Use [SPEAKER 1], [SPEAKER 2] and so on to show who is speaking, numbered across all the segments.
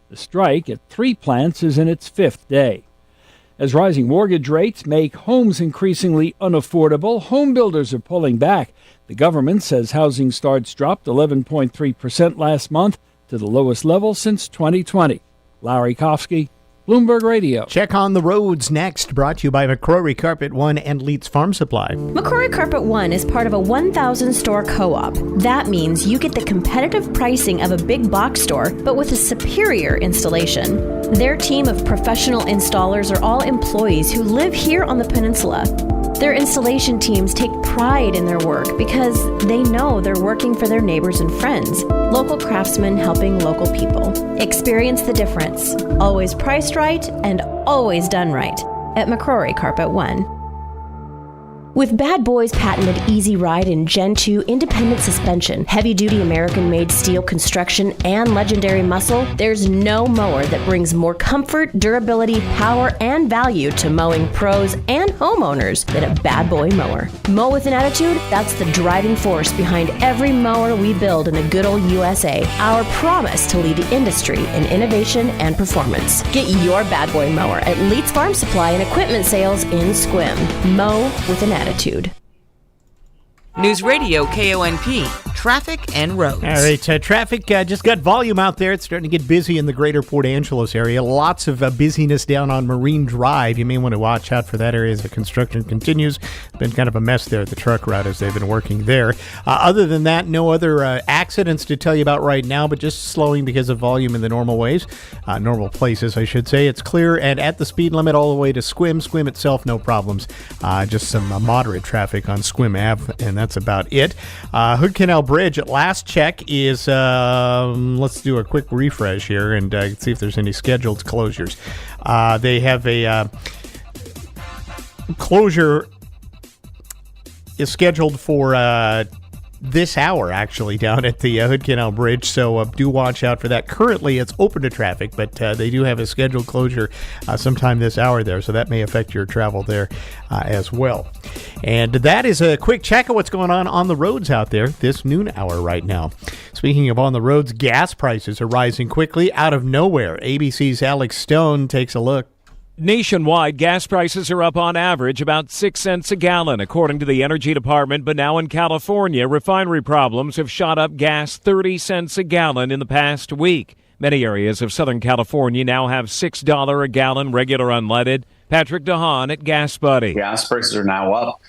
[SPEAKER 1] The strike at 3 plants is in its 5th day. As rising mortgage rates make homes increasingly unaffordable, home builders are pulling back. The government says housing starts dropped 11.3% last month to the lowest level since 2020. Larry Kofsky, Bloomberg Radio.
[SPEAKER 2] Check on the roads next, brought to you by McCrory Carpet One and Leeds Farm Supply.
[SPEAKER 3] McCrory Carpet One is part of a 1,000-store co-op. That means you get the competitive pricing of a big box store, but with a superior installation. Their team of professional installers are all employees who live here on the peninsula. Their installation teams take pride in their work because they know they're working for their neighbors and friends. Local craftsmen helping local people. Experience the difference. Always priced right and always done right at McCrory Carpet One. With Bad Boy's patented Easy Ride and Gen 2 independent suspension, heavy-duty American-made steel construction, and legendary muscle, there's no mower that brings more comfort, durability, power, and value to mowing pros and homeowners than a Bad Boy mower. Mow with an attitude? That's the driving force behind every mower we build in the good old USA. Our promise to lead the industry in innovation and performance. Get your Bad Boy mower at Leeds Farm Supply and Equipment Sales in Squim. Mow with an attitude.
[SPEAKER 4] Newsradio KONP, traffic and roads.
[SPEAKER 2] All right, traffic just got volume out there. It's starting to get busy in the greater Port Angeles area. Lots of busyness down on Marine Drive. You may want to watch out for that area as the construction continues. It's been kind of a mess there at the truck route as they've been working there. Other than that, no other accidents to tell you about right now, but just slowing because of volume in the normal ways. Normal places, I should say. It's clear and at the speed limit all the way to Squim. Squim itself, no problems. Just some moderate traffic on Squim Ave, and that's about it. Hood Canal Bridge at last check is, let's do a quick refresh here and see if there's any scheduled closures. They have a closure is scheduled for this hour, actually, down at the Hood Canal Bridge, so do watch out for that. Currently, it's open to traffic, but they do have a scheduled closure sometime this hour there, so that may affect your travel there as well. And that is a quick check of what's going on the roads out there this noon hour right now. Speaking of on the roads, gas prices are rising quickly out of nowhere. ABC's Alex Stone takes a look.
[SPEAKER 5] Nationwide, gas prices are up on average about 6 cents a gallon, according to the Energy Department. But now in California, refinery problems have shot up gas 30 cents a gallon in the past week. Many areas of Southern California now have $6 a gallon regular unleaded. Patrick DeHaan at Gas Buddy.
[SPEAKER 6] Gas prices are now up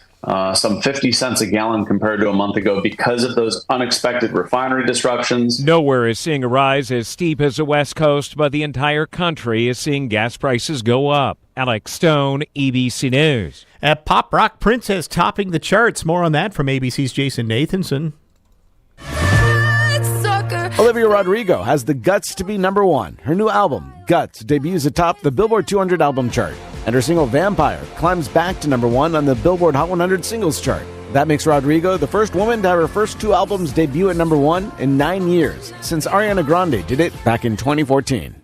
[SPEAKER 6] some 50 cents a gallon compared to a month ago because of those unexpected refinery disruptions.
[SPEAKER 5] Nowhere is seeing a rise as steep as the West Coast, but the entire country is seeing gas prices go up. Alex Stone, ABC News.
[SPEAKER 2] Pop rock princess topping the charts. More on that from ABC's Jason Nathanson.
[SPEAKER 7] Olivia Rodrigo has the guts to be number one. Her new album, Guts, debuts atop the Billboard 200 album chart, and her single Vampire climbs back to number one on the Billboard Hot 100 singles chart. That makes Rodrigo the first woman to have her first two albums debut at number one in 9 years, since Ariana Grande did it back in 2014.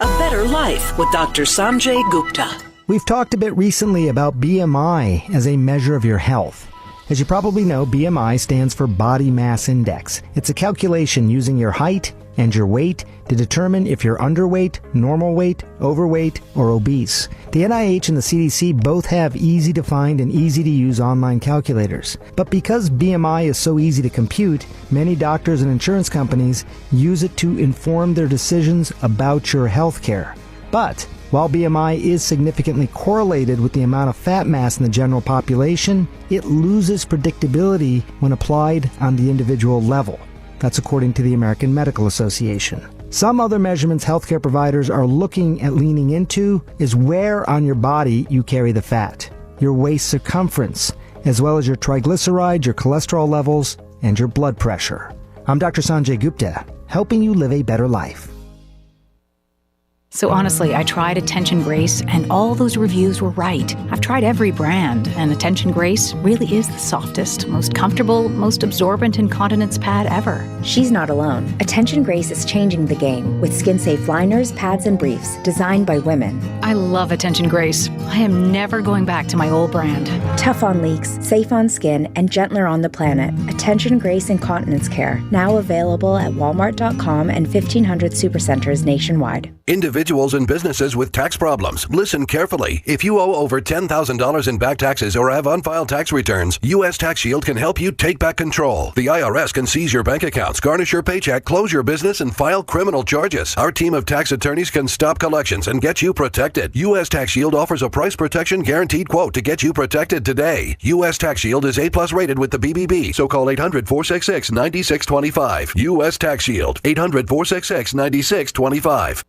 [SPEAKER 8] A Better Life with Dr. Sanjay Gupta.
[SPEAKER 9] We've talked a bit recently about BMI as a measure of your health. As you probably know, BMI stands for Body Mass Index. It's a calculation using your height and your weight to determine if you're underweight, normal weight, overweight, or obese. The NIH and the CDC both have easy-to-find and easy-to-use online calculators. But because BMI is so easy to compute, many doctors and insurance companies use it to inform their decisions about your health care. But while BMI is significantly correlated with the amount of fat mass in the general population, it loses predictability when applied on the individual level. That's according to the American Medical Association. Some other measurements healthcare providers are looking at leaning into is where on your body you carry the fat, your waist circumference, as well as your triglycerides, your cholesterol levels, and your blood pressure. I'm Dr. Sanjay Gupta, helping you live a better life.
[SPEAKER 10] So honestly, I tried Attention Grace, and all those reviews were right. I've tried every brand, and Attention Grace really is the softest, most comfortable, most absorbent incontinence pad ever.
[SPEAKER 11] She's not alone. Attention Grace is changing the game with skin-safe liners, pads, and briefs designed by women.
[SPEAKER 10] I love Attention Grace. I am never going back to my old brand.
[SPEAKER 11] Tough on leaks, safe on skin, and gentler on the planet. Attention Grace Incontinence Care, now available at Walmart.com and 1,500 supercenters nationwide.
[SPEAKER 12] Individuals and businesses with tax problems, listen carefully. If you owe over $10,000 in back taxes or have unfiled tax returns, U.S. Tax Shield can help you take back control. The IRS can seize your bank accounts, garnish your paycheck, close your business, and file criminal charges. Our team of tax attorneys can stop collections and get you protected. U.S. Tax Shield offers a price protection guaranteed quote to get you protected today. U.S. Tax Shield is A+ rated with the BBB, so call 800-466-9625. U.S. Tax Shield, 800-466-9625.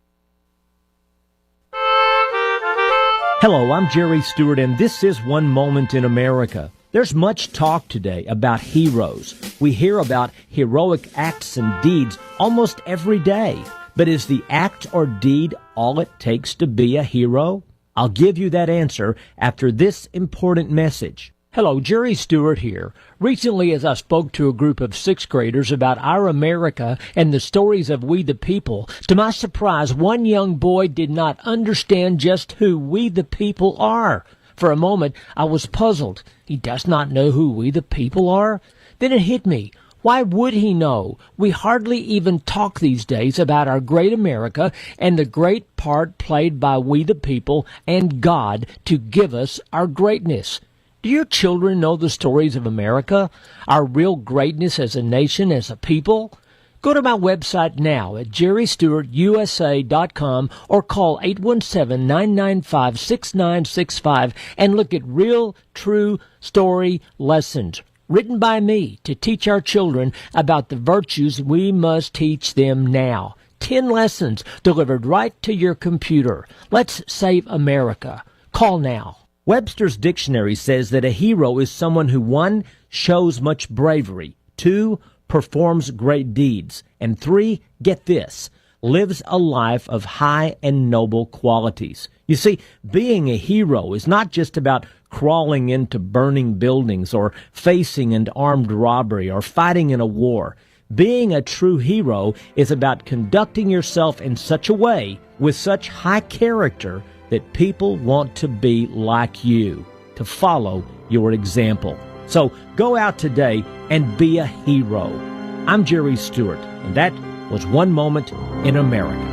[SPEAKER 13] Hello, I'm Jerry Stewart, and this is One Moment in America. There's much talk today about heroes. We hear about heroic acts and deeds almost every day. But is the act or deed all it takes to be a hero? I'll give you that answer after this important message. Hello, Jerry Stewart here. Recently, as I spoke to a group of sixth graders about our America and the stories of we the people, to my surprise, one young boy did not understand just who we the people are. For a moment, I was puzzled. He does not know who we the people are? Then it hit me. Why would he know? We hardly even talk these days about our great America and the great part played by we the people and God to give us our greatness. Do your children know the stories of America, our real greatness as a nation, as a people? Go to my website now at jerrystewartusa.com or call 817-995-6965 and look at real, true story lessons written by me to teach our children about the virtues we must teach them now. 10 lessons delivered right to your computer. Let's save America. Call now. Webster's Dictionary says that a hero is someone who, 1, shows much bravery, 2, performs great deeds, and 3, get this, lives a life of high and noble qualities. You see, being a hero is not just about crawling into burning buildings or facing an armed robbery or fighting in a war. Being a true hero is about conducting yourself in such a way, with such high character, that people want to be like you, to follow your example. So go out today and be a hero. I'm Jerry Stewart, and that was One Moment in America.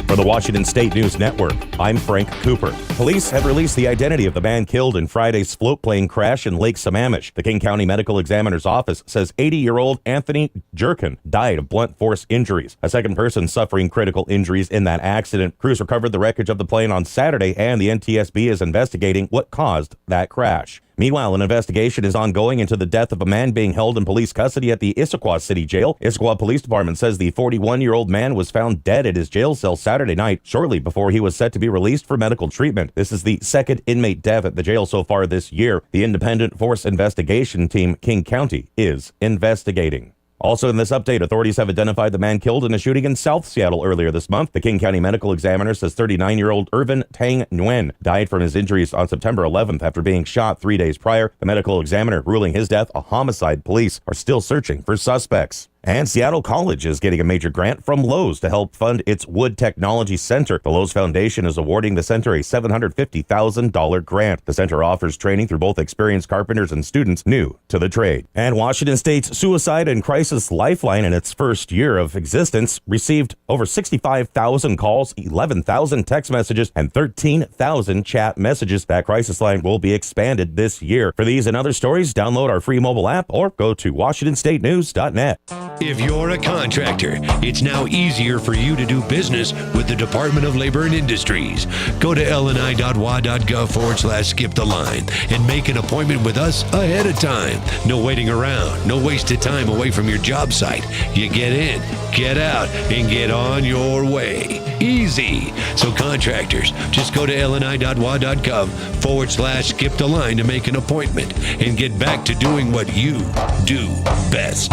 [SPEAKER 14] For the Washington State News Network, I'm Frank Cooper. Police have released the identity of the man killed in Friday's float plane crash in Lake Sammamish. The King County Medical Examiner's Office says 80-year-old Anthony Jerkin died of blunt force injuries. A second person suffering critical injuries in that accident. Crews recovered the wreckage of the plane on Saturday, and the NTSB is investigating what caused that crash. Meanwhile, an investigation is ongoing into the death of a man being held in police custody at the Issaquah City Jail. Issaquah Police Department says the 41-year-old man was found dead at his jail cell Saturday night, shortly before he was set to be released for medical treatment. This is the second inmate death at the jail so far this year. The Independent Force Investigation Team, King County, is investigating. Also in this update, authorities have identified the man killed in a shooting in South Seattle earlier this month. The King County Medical Examiner says 39-year-old Irvin Tang Nguyen died from his injuries on September 11th after being shot 3 days prior. The medical examiner ruling his death a homicide. Police are still searching for suspects. And Seattle College is getting a major grant from Lowe's to help fund its Wood Technology Center. The Lowe's Foundation is awarding the center a $750,000 grant. The center offers training through both experienced carpenters and students new to the trade. And Washington State's Suicide and Crisis Lifeline, in its first year of existence, received over 65,000 calls, 11,000 text messages, and 13,000 chat messages. That crisis line will be expanded this year. For these and other stories, download our free mobile app or go to WashingtonStateNews.net.
[SPEAKER 15] If you're a contractor, it's now easier for you to do business with the Department of Labor and Industries. Go to lni.wa.gov/skip the line and make an appointment with us ahead of time. No waiting around, no wasted time away from your job site. You get in, get out, and get on your way. Easy. So contractors, just go to lni.wa.gov/skip the line to make an appointment and get back to doing what you do best.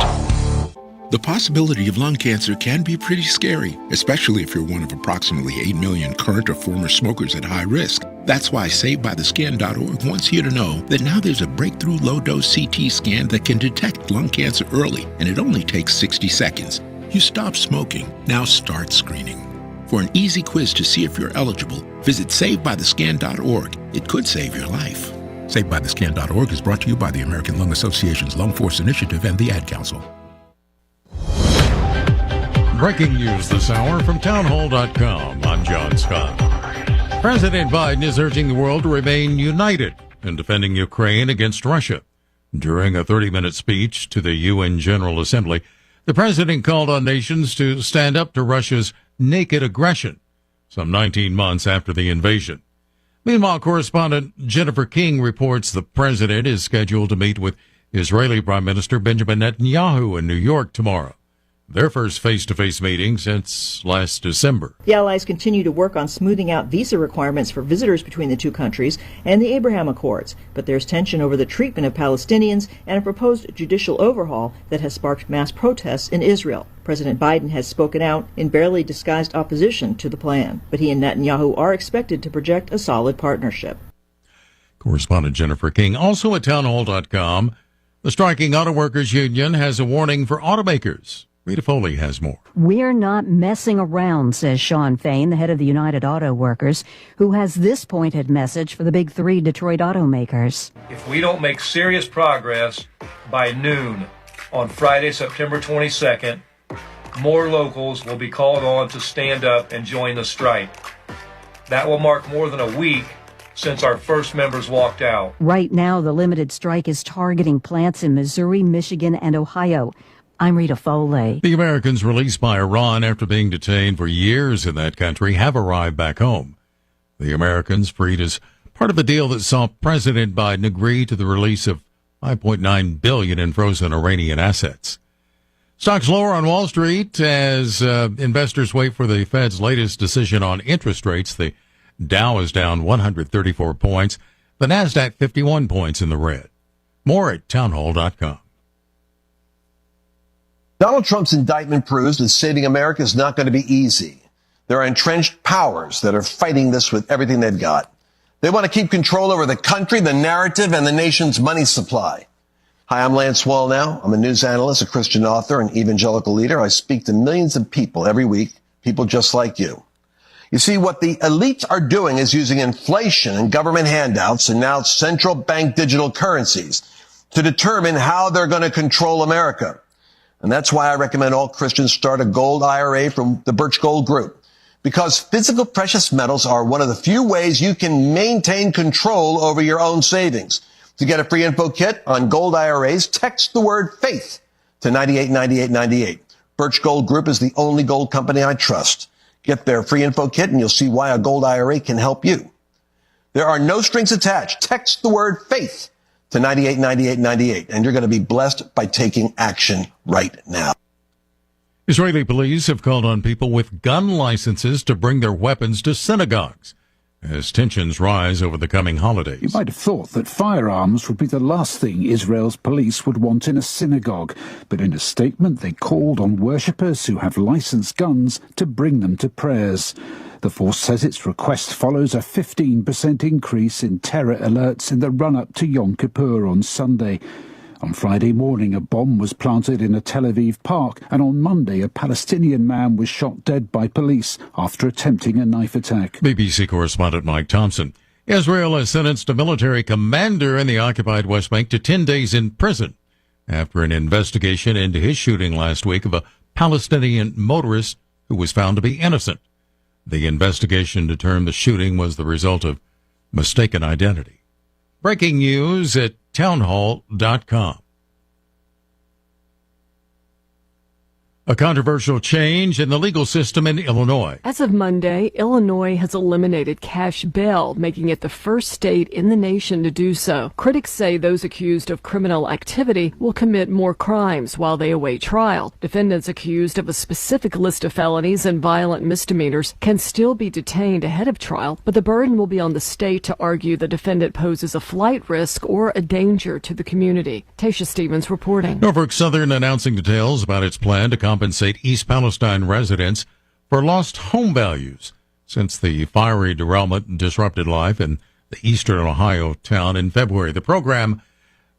[SPEAKER 16] The possibility of lung cancer can be pretty scary, especially if you're one of approximately 8 million current or former smokers at high risk. That's why SaveByTheScan.org wants you to know that now there's a breakthrough low-dose CT scan that can detect lung cancer early, and it only takes 60 seconds. You stop smoking, now start screening. For an easy quiz to see if you're eligible, visit SaveByTheScan.org. It could save your life. SaveByTheScan.org is brought to you by the American Lung Association's Lung Force Initiative and the Ad Council.
[SPEAKER 17] Breaking news this hour from townhall.com. I'm John Scott. President Biden is urging the world to remain united in defending Ukraine against Russia. During a 30-minute speech to the UN General Assembly, the president called on nations to stand up to Russia's naked aggression, some 19 months after the invasion. Meanwhile, correspondent Jennifer King reports the president is scheduled to meet with Israeli Prime Minister Benjamin Netanyahu in New York tomorrow, their first face-to-face meeting since last December.
[SPEAKER 18] The allies continue to work on smoothing out visa requirements for visitors between the two countries and the Abraham Accords, but there's tension over the treatment of Palestinians and a proposed judicial overhaul that has sparked mass protests in Israel. President Biden has spoken out in barely disguised opposition to the plan, but he and Netanyahu are expected to project a solid partnership.
[SPEAKER 17] Correspondent Jennifer King. Also at townhall.com, the striking auto workers union has a warning for automakers. Rita Foley has more.
[SPEAKER 19] We're not messing around, says Sean Fain, the head of the United Auto Workers, who has this pointed message for the big three Detroit automakers.
[SPEAKER 20] If we don't make serious progress by noon on Friday, September 22nd, more locals will be called on to stand up and join the strike. That will mark more than a week since our first members walked out.
[SPEAKER 19] Right now, the limited strike is targeting plants in Missouri, Michigan, and Ohio. I'm Rita Foley.
[SPEAKER 17] The Americans released by Iran after being detained for years in that country have arrived back home. The Americans freed as part of a deal that saw President Biden agree to the release of $5.9 billion in frozen Iranian assets. Stocks lower on Wall Street as investors wait for the Fed's latest decision on interest rates. The Dow is down 134 points. The Nasdaq 51 points in the red. More at townhall.com.
[SPEAKER 21] Donald Trump's indictment proves that saving America is not going to be easy. There are entrenched powers that are fighting this with everything they've got. They want to keep control over the country, the narrative, and the nation's money supply. Hi, I'm Lance Wallnau. I'm a news analyst, a Christian author, an evangelical leader. I speak to millions of people every week, people just like you. You see, what the elites are doing is using inflation and government handouts and now central bank digital currencies to determine how they're going to control America. And that's why I recommend all Christians start a gold IRA from the Birch Gold Group. Because physical precious metals are one of the few ways you can maintain control over your own savings. To get a free info kit on gold IRAs, text the word faith to 989898. Birch Gold Group is the only gold company I trust. Get their free info kit and you'll see why a gold IRA can help you. There are no strings attached. Text the word faith to 989898, and you're going to be blessed by taking action right now.
[SPEAKER 17] Israeli police have called on people with gun licenses to bring their weapons to synagogues as tensions rise over the coming holidays.
[SPEAKER 22] You might have thought that firearms would be the last thing Israel's police would want in a synagogue, but in a statement they called on worshippers who have licensed guns to bring them to prayers. The force says its request follows a 15% increase in terror alerts in the run-up to Yom Kippur on Sunday. On Friday morning, a bomb was planted in a Tel Aviv park, and on Monday, a Palestinian man was shot dead by police after attempting a knife attack.
[SPEAKER 17] BBC correspondent Mike Thompson. Israel has sentenced a military commander in the occupied West Bank to 10 days in prison after an investigation into his shooting last week of a Palestinian motorist who was found to be innocent. The investigation determined the shooting was the result of mistaken identity. Breaking news at townhall.com. A controversial change in the legal system in Illinois.
[SPEAKER 1] As of Monday, Illinois has eliminated cash bail, making it the first state in the nation to do so. Critics say those accused of criminal activity will commit more crimes while they await trial. Defendants accused of a specific list of felonies and violent misdemeanors can still be detained ahead of trial, but the burden will be on the state to argue the defendant poses a flight risk or a danger to the community. Tasha Stevens reporting.
[SPEAKER 17] Norfolk Southern announcing details about its plan to compensate East Palestine residents for lost home values since the fiery derailment disrupted life in the eastern Ohio town in February. The program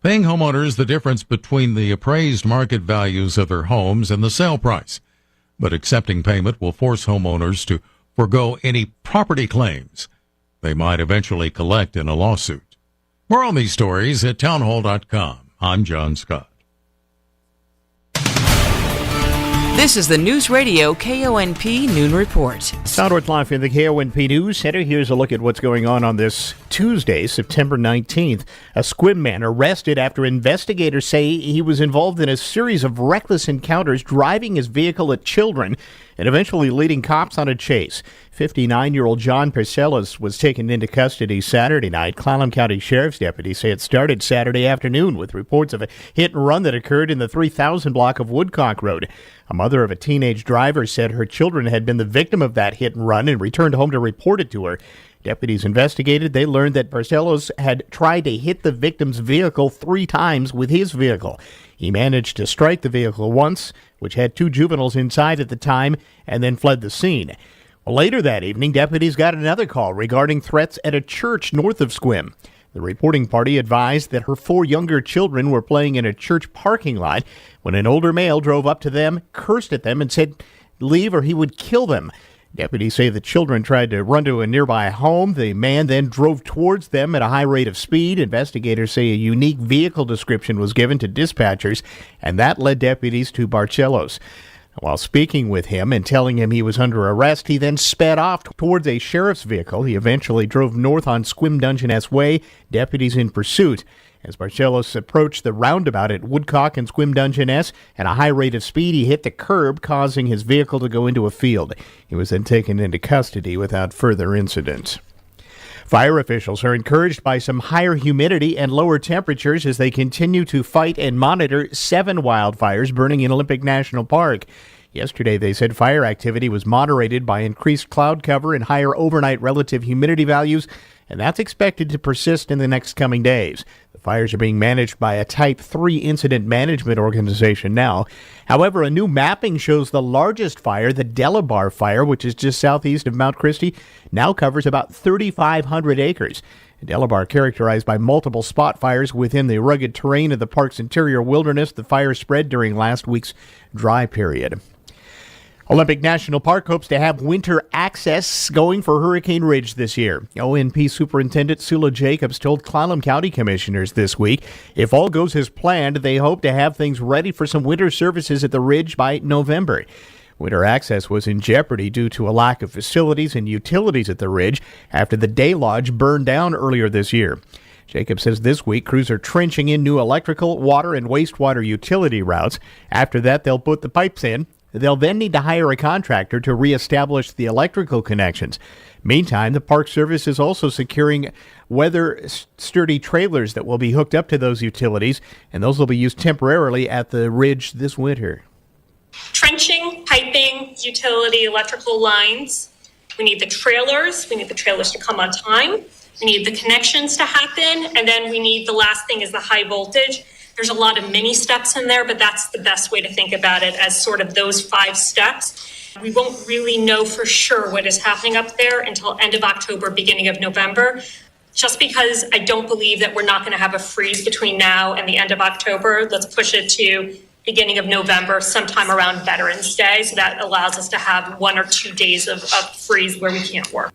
[SPEAKER 17] paying homeowners the difference between the appraised market values of their homes and the sale price. But accepting payment will force homeowners to forego any property claims they might eventually collect in a lawsuit. More on these stories at townhall.com. I'm John Scott.
[SPEAKER 4] This is the Newsradio KONP Noon Report.
[SPEAKER 2] Soundworth live in the KONP News Center. Here's a look at what's going on this Tuesday, September 19th. A Squim man arrested after investigators say he was involved in a series of reckless encounters, driving his vehicle at children and eventually leading cops on a chase. 59-year-old John Parcellas was taken into custody Saturday night. Clallam County Sheriff's deputies say it started Saturday afternoon with reports of a hit and run that occurred in the 3000 block of Woodcock Road. A mother of a teenage driver said her children had been the victim of that hit and run and returned home to report it to her. Deputies investigated. They learned that Parcellas had tried to hit the victim's vehicle 3 times with his vehicle. He managed to strike the vehicle once, which had 2 juveniles inside at the time, and then fled the scene. Well, later that evening, deputies got another call regarding threats at a church north of Squim. The reporting party advised that her 4 younger children were playing in a church parking lot when an older male drove up to them, cursed at them, and said, "Leave or he would kill them." Deputies say the children tried to run to a nearby home. The man then drove towards them at a high rate of speed. Investigators say a unique vehicle description was given to dispatchers, and that led deputies to Barcellos. While speaking with him and telling him he was under arrest, he then sped off towards a sheriff's vehicle. He eventually drove north on Squim Dungeness Way, deputies in pursuit. As Barcellos approached the roundabout at Woodcock and Squim Dungeness at a high rate of speed, he hit the curb, causing his vehicle to go into a field. He was then taken into custody without further incident. Fire officials are encouraged by some higher humidity and lower temperatures as they continue to fight and monitor 7 wildfires burning in Olympic National Park. Yesterday, they said fire activity was moderated by increased cloud cover and higher overnight relative humidity values, and that's expected to persist in the next coming days. The fires are being managed by a Type 3 incident management organization now. However, a new mapping shows the largest fire, the Delabar Fire, which is just southeast of Mount Christie, now covers about 3,500 acres. Delabar, characterized by multiple spot fires within the rugged terrain of the park's interior wilderness, the fire spread during last week's dry period. Olympic National Park hopes to have winter access going for Hurricane Ridge this year. ONP Superintendent Sula Jacobs told Clallam County Commissioners this week if all goes as planned, they hope to have things ready for some winter services at the Ridge by November. Winter access was in jeopardy due to a lack of facilities and utilities at the Ridge after the Day Lodge burned down earlier this year. Jacobs says this week crews are trenching in new electrical, water, and wastewater utility routes. After that, they'll put the pipes in. They'll then need to hire a contractor to reestablish the electrical connections. Meantime, the Park Service is also securing weather-sturdy trailers that will be hooked up to those utilities, and those will be used temporarily at the Ridge this winter.
[SPEAKER 3] Trenching, piping, utility, electrical lines. We need the trailers. We need the trailers to come on time. We need the connections to happen. And then we need, the last thing is the high voltage. There's a lot of mini steps in there, but that's the best way to think about it, as sort of those 5 steps. We won't really know for sure what is happening up there until end of October, beginning of November, just because I don't believe that we're not going to have a freeze between now and the end of October. Let's push it to beginning of November, sometime around Veterans Day. So that allows us to have 1 or 2 days of freeze where we can't work.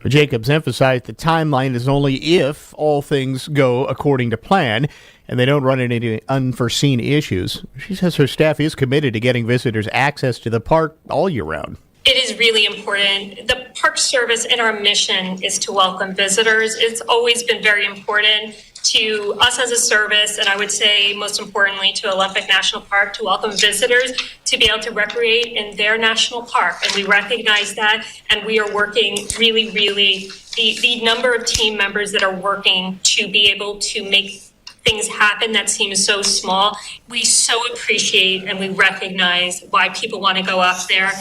[SPEAKER 2] But Jacobs emphasized the timeline is only if all things go according to plan and they don't run into any unforeseen issues. She says her staff is committed to getting visitors access to the park all year round.
[SPEAKER 3] It is really important. The Park Service and our mission is to welcome visitors. It's always been very important to us as a service, and I would say most importantly to Olympic National Park, to welcome visitors to be able to recreate in their national park. And we recognize that, and we are working really, really, the number of team members that are working to be able to make things happen that seem so small. We so appreciate and we recognize why people want to go up there.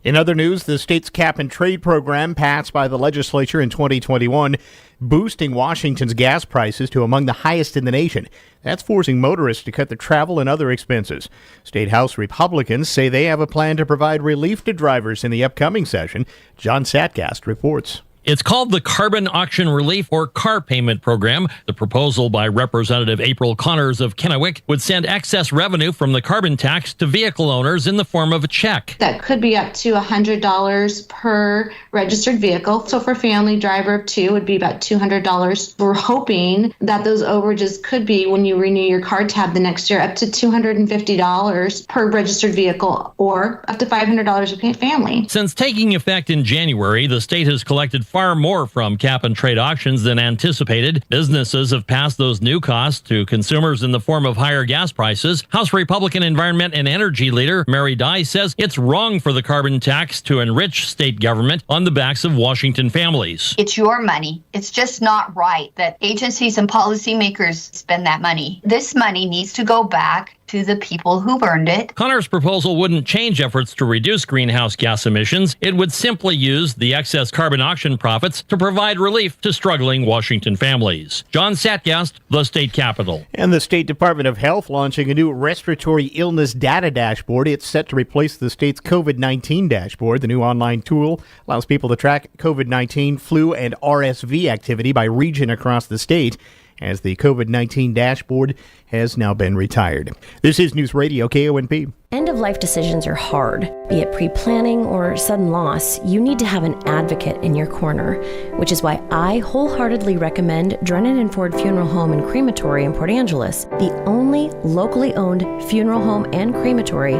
[SPEAKER 2] In other news, the state's cap and trade program passed by the legislature in 2021, boosting Washington's gas prices to among the highest in the nation. That's forcing motorists to cut their travel and other expenses. State House Republicans say they have a plan to provide relief to drivers in the upcoming session. John Satgast reports.
[SPEAKER 5] It's called the Carbon Auction Relief or Car Payment Program. The proposal by Representative April Connors of Kennewick would send excess revenue from the carbon tax to vehicle owners in the form of a check.
[SPEAKER 6] That could be up to $100 per registered vehicle. So for family driver of two, it would be about $200. We're hoping that those overages could be, when you renew your car tab the next year, up to $250 per registered vehicle or up to $500 per family.
[SPEAKER 5] Since taking effect in January, the state has collected far more from cap and trade auctions than anticipated. Businesses have passed those new costs to consumers in the form of higher gas prices. House Republican Environment and Energy Leader Mary Dye says it's wrong for the carbon tax to enrich state government on the backs of Washington families.
[SPEAKER 23] It's your money. It's just not right that agencies and policymakers spend that money. This money needs to go back to the people who've earned it.
[SPEAKER 5] Connor's proposal wouldn't change efforts to reduce greenhouse gas emissions. It would simply use the excess carbon auction profits to provide relief to struggling Washington families. John Satgast, the state capitol.
[SPEAKER 2] And the State Department of Health launching a new respiratory illness data dashboard. It's set to replace the state's COVID-19 dashboard. The new online tool allows people to track COVID-19, flu, and RSV activity by region across the state, as the COVID-19 dashboard has now been retired. This is News Radio KONP.
[SPEAKER 24] End-of-life decisions are hard. Be it pre-planning or sudden loss, you need to have an advocate in your corner, which is why I wholeheartedly recommend Drennan & Ford Funeral Home and Crematory in Port Angeles, the only locally owned funeral home and crematory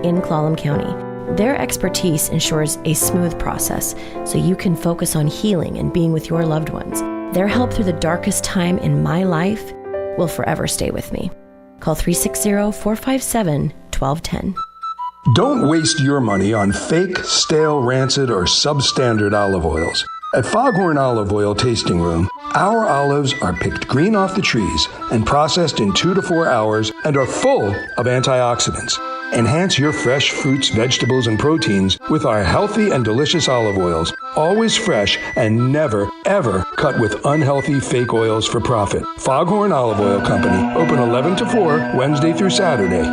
[SPEAKER 24] in Clallam County. Their expertise ensures a smooth process so you can focus on healing and being with your loved ones. Their help through the darkest time in my life will forever stay with me. Call 360-457-1210.
[SPEAKER 25] Don't waste your money on fake, stale, rancid, or substandard olive oils. At Foghorn Olive Oil Tasting Room, our olives are picked green off the trees and processed in 2 to 4 hours and are full of antioxidants. Enhance your fresh fruits, vegetables, and proteins with our healthy and delicious olive oils, always fresh and never, ever cut with unhealthy fake oils for profit. Foghorn Olive Oil Company, open 11 to 4, Wednesday through Saturday.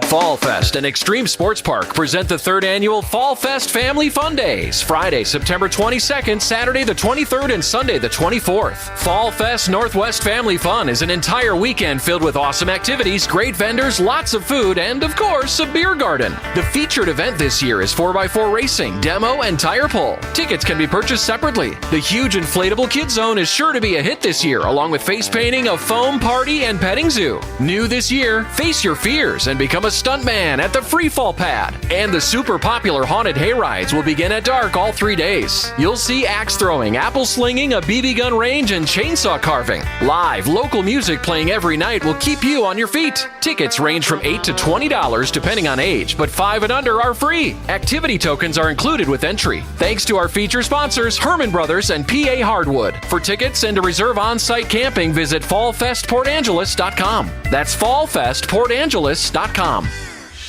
[SPEAKER 26] Fall Fest and Extreme Sports Park present the 3rd annual Fall Fest Family Fun Days, Friday, September 22nd, Saturday the 23rd, and Sunday the 24th. Fall Fest Northwest Family Fun is an entire weekend filled with awesome activities, great vendors, lots of food, and of course, a beer garden. The featured event this year is 4x4 racing, demo, and tire pull. Tickets can be purchased separately. The huge inflatable kid zone is sure to be a hit this year, along with face painting, a foam party, and petting zoo. New this year, face your fears and become a stuntman at the free fall pad. And the super popular haunted hay rides will begin at dark all 3 days. You'll see axe throwing, apple slinging, a BB gun range, and chainsaw carving. Live local music playing every night will keep you on your feet. Tickets range from $8 to $20 depending on age, but 5 and under are free. Activity tokens are included with entry. Thanks to our feature sponsors, Herman Brothers and PA Hardwood. For tickets and to reserve on-site camping, visit fallfestportangeles.com. That's fallfestportangeles.com.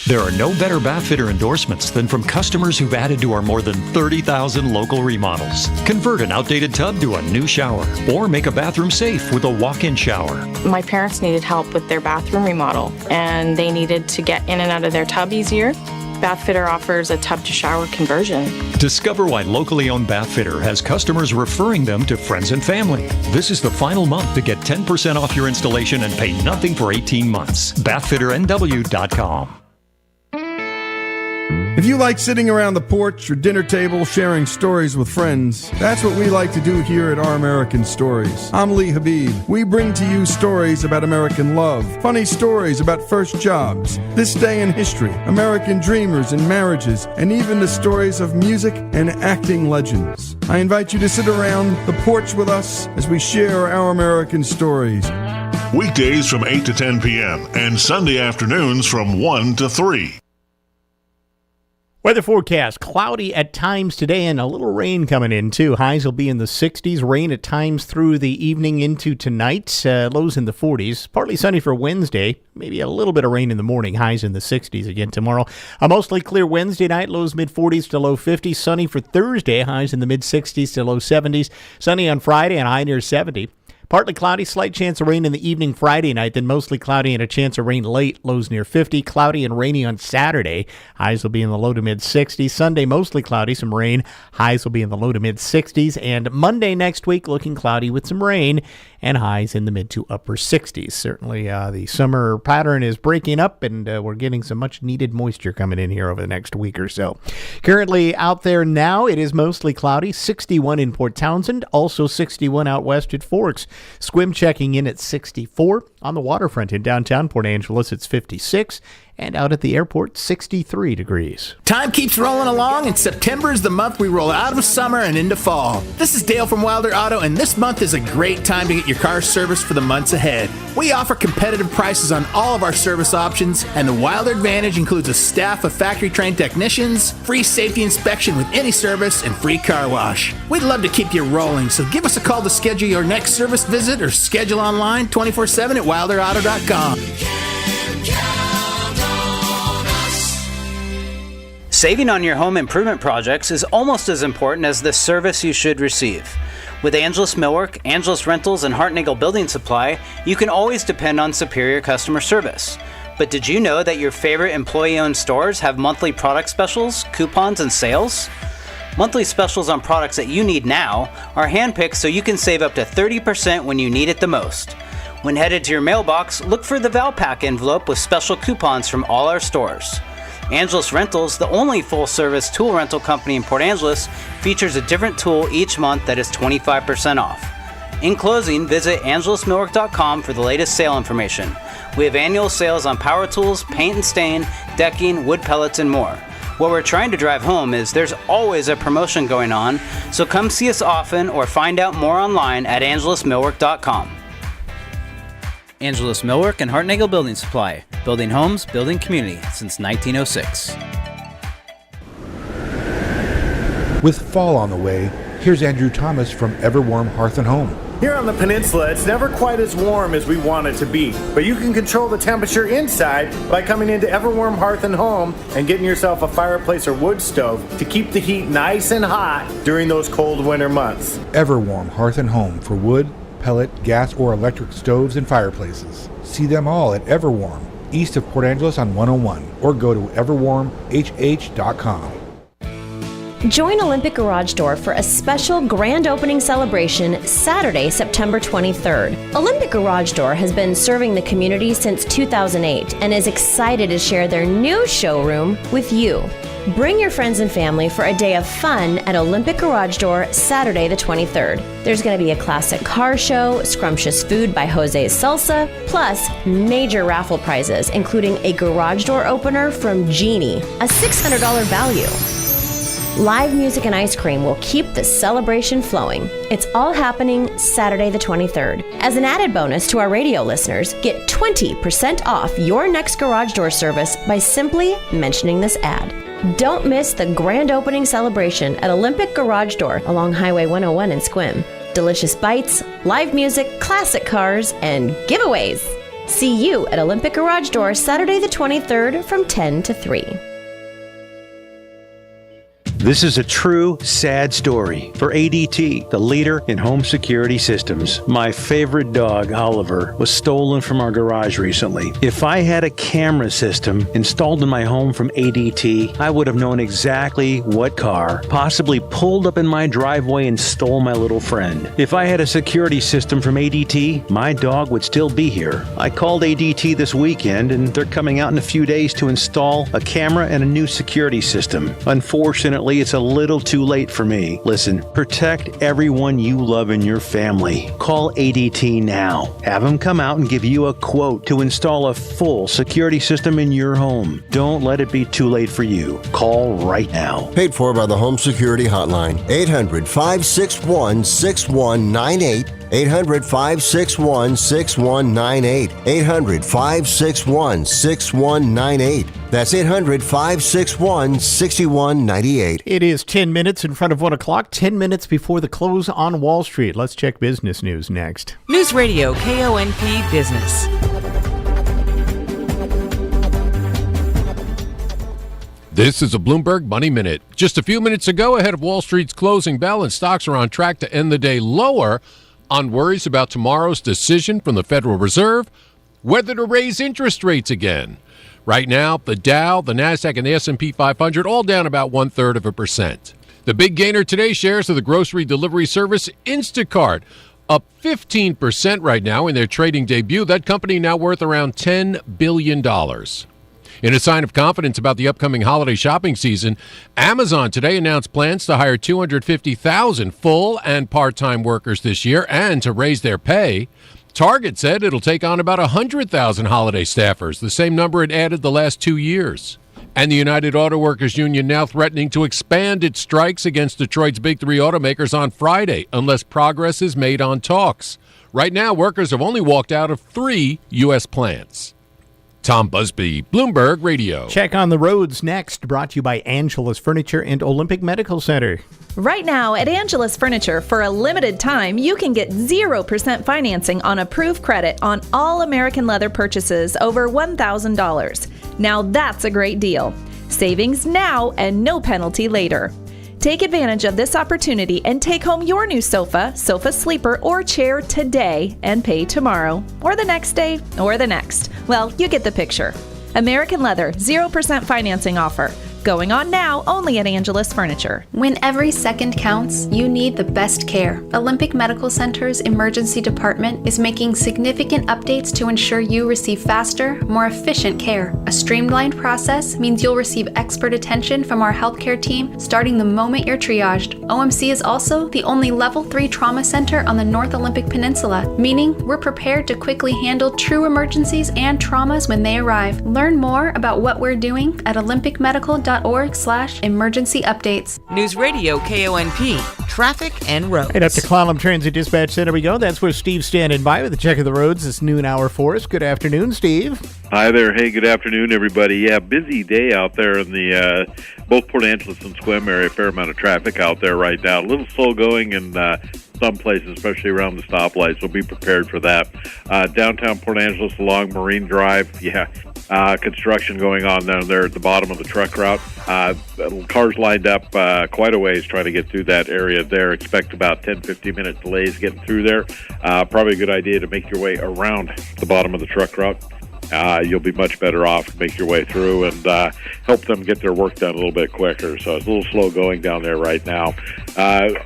[SPEAKER 27] There are no better bath fitter endorsements than from customers who've added to our more than 30,000 local remodels. Convert an outdated tub to a new shower, or make a bathroom safe with a walk-in shower.
[SPEAKER 28] My parents needed help with their bathroom remodel, and they needed to get in and out of their tub easier. Bath Fitter offers a tub-to-shower conversion.
[SPEAKER 27] Discover why locally owned Bath Fitter has customers referring them to friends and family. This is the final month to get 10% off your installation and pay nothing for 18 months. BathFitterNW.com.
[SPEAKER 7] If you like sitting around the porch or dinner table sharing stories with friends, that's what we like to do here at Our American Stories. I'm Lee Habib. We bring to you stories about American love, funny stories about first jobs, this day in history, American dreamers and marriages, and even the stories of music and acting legends. I invite you to sit around the porch with us as we share our American stories.
[SPEAKER 8] Weekdays from 8 to 10 p.m. and Sunday afternoons from 1 to 3.
[SPEAKER 2] Weather forecast, cloudy at times today and a little rain coming in too. Highs will be in the 60s, rain at times through the evening into tonight, lows in the 40s. Partly sunny for Wednesday, maybe a little bit of rain in the morning, highs in the 60s again tomorrow. A mostly clear Wednesday night, lows mid-40s to low 50s. Sunny for Thursday, highs in the mid-60s to low 70s. Sunny on Friday and high near 70. Partly cloudy, slight chance of rain in the evening Friday night, then mostly cloudy and a chance of rain late, lows near 50. Cloudy and rainy on Saturday. Highs will be in the low to mid-60s. Sunday, mostly cloudy, some rain. Highs will be in the low to mid-60s. And Monday next week, looking cloudy with some rain and highs in the mid to upper 60s. Certainly the summer pattern is breaking up, and we're getting some much-needed moisture coming in here over the next week or so. Currently out there now, it is mostly cloudy. 61 in Port Townsend, also 61 out west at Forks. Squim checking in at 64. On the waterfront in downtown Port Angeles, it's 56. And out at the airport, 63 degrees.
[SPEAKER 9] Time keeps rolling along, and September is the month we roll out of summer and into fall. This is Dale from Wilder Auto, and this month is a great time to get your car serviced for the months ahead. We offer competitive prices on all of our service options, and the Wilder Advantage includes a staff of factory-trained technicians, free safety inspection with any service, and free car wash. We'd love to keep you rolling, so give us a call to schedule your next service visit or schedule online 24/7 at wilderauto.com.
[SPEAKER 10] Saving on your home improvement projects is almost as important as the service you should receive. With Angelus Millwork, Angelus Rentals, and Hartnagel Building Supply, you can always depend on superior customer service. But did you know that your favorite employee-owned stores have monthly product specials, coupons, and sales? Monthly specials on products that you need now are handpicked so you can save up to 30% when you need it the most. When headed to your mailbox, look for the Valpak envelope with special coupons from all our stores. Angelus Rentals, the only full-service tool rental company in Port Angeles, features a different tool each month that is 25% off. In closing, visit angelusmillwork.com for the latest sale information. We have annual sales on power tools, paint and stain, decking, wood pellets, and more. What we're trying to drive home is there's always a promotion going on, so come see us often or find out more online at angelusmillwork.com. Angelus Millwork and Hartnagel Building Supply. Building homes, building community since 1906.
[SPEAKER 11] With fall on the way, here's Andrew Thomas from Everwarm Hearth and Home.
[SPEAKER 12] Here on the peninsula, it's never quite as warm as we want it to be, but you can control the temperature inside by coming into Everwarm Hearth and Home and getting yourself a fireplace or wood stove to keep the heat nice and hot during those cold winter months.
[SPEAKER 11] Everwarm Hearth and Home for wood, pellet, gas, or electric stoves and fireplaces. See them all at Everwarm, east of Port Angeles on 101, or go to everwarmhh.com.
[SPEAKER 24] Join Olympic Garage Door for a special grand opening celebration Saturday, September 23rd. Olympic Garage Door has been serving the community since 2008 and is excited to share their new showroom with you. Bring your friends and family for a day of fun at Olympic Garage Door Saturday the 23rd. There's going to be a classic car show, scrumptious food by Jose's Salsa, plus major raffle prizes, including a garage door opener from Genie, a $600 value. Live music and ice cream will keep the celebration flowing. It's all happening Saturday the 23rd. As an added bonus to our radio listeners, get 20% off your next garage door service by simply mentioning this ad. Don't miss the grand opening celebration at Olympic Garage Door along Highway 101 in Sequim. Delicious bites, live music, classic cars, and giveaways. See you at Olympic Garage Door Saturday the 23rd from 10 to 3.
[SPEAKER 13] This is a true sad story for ADT, the leader in home security systems. My favorite dog, Oliver, was stolen from our garage recently. If I had a camera system installed in my home from ADT, I would have known exactly what car possibly pulled up in my driveway and stole my little friend. If I had a security system from ADT, my dog would still be here. I called ADT this weekend and they're coming out in a few days to install a camera and a new security system. Unfortunately, it's a little too late for me. Listen, protect everyone you love in your family. Call ADT now. Have them come out and give you a quote to install a full security system in your home. Don't let it be too late for you. Call right now.
[SPEAKER 14] Paid for by the Home Security Hotline. 800-561-6198. 800-561-6198. 800-561-6198. That's 800-561-6198.
[SPEAKER 2] It is 10 minutes in front of 1 o'clock, 10 minutes before the close on Wall Street. Let's check business news next.
[SPEAKER 4] Newsradio KONP Business.
[SPEAKER 15] This is a Bloomberg Money Minute. Just a few minutes ago, ahead of Wall Street's closing bell, and stocks are on track to end the day lower on worries about tomorrow's decision from the Federal Reserve whether to raise interest rates again. Right now, the Dow, the Nasdaq, and the S&P 500 all down about 0.33%. The big gainer today, shares of the grocery delivery service Instacart, up 15% right now in their trading debut. That company now worth around $10 billion. In a sign of confidence about the upcoming holiday shopping season, Amazon today announced plans to hire 250,000 full and part-time workers this year and to raise their pay. Target said it'll take on about 100,000 holiday staffers, the same number it added the last 2 years. And the United Auto Workers Union now threatening to expand its strikes against Detroit's big three automakers on Friday unless progress is made on talks. Right now, workers have only walked out of 3 U.S. plants. Tom Busby, Bloomberg Radio.
[SPEAKER 2] Check on the roads next, brought to you by Angela's Furniture and Olympic Medical Center.
[SPEAKER 16] Right now at Angela's Furniture, for a limited time, you can get 0% financing on approved credit on all American leather purchases over $1,000. Now that's a great deal. Savings now and no penalty later. Take advantage of this opportunity and take home your new sofa, sofa sleeper, or chair today and pay tomorrow, or the next day, or the next. Well, you get the picture. American Leather, 0% financing offer. Going on now only at Angela's Furniture.
[SPEAKER 18] When every second counts, you need the best care. Olympic Medical Center's emergency department is making significant updates to ensure you receive faster, more efficient care. A streamlined process means you'll receive expert attention from our healthcare team starting the moment you're triaged. OMC is also the only Level 3 trauma center on the North Olympic Peninsula, meaning we're prepared to quickly handle true emergencies and traumas when they arrive. Learn more about what we're doing at olympicmedical.org/emergency updates.
[SPEAKER 4] News Radio KONP, traffic and roads.
[SPEAKER 2] Right up to Clallam Transit Dispatch Center we go. That's where Steve's standing by with a check of the roads. It's noon hour for us. Good afternoon, Steve.
[SPEAKER 19] Hi there. Hey, good afternoon, everybody. Yeah, busy day out there in the both Port Angeles and Sequim area. Fair amount of traffic out there right now. A little slow going in some places, especially around the stoplights. We'll be prepared for that. Downtown Port Angeles along Marine Drive, construction going on down there at the bottom of the truck route. Cars lined up quite a ways trying to get through that area there. Expect about 10-15 minute delays getting through there. Probably a good idea to make your way around the bottom of the truck route. You'll be much better off to make your way through and help them get their work done a little bit quicker. So it's a little slow going down there right now. A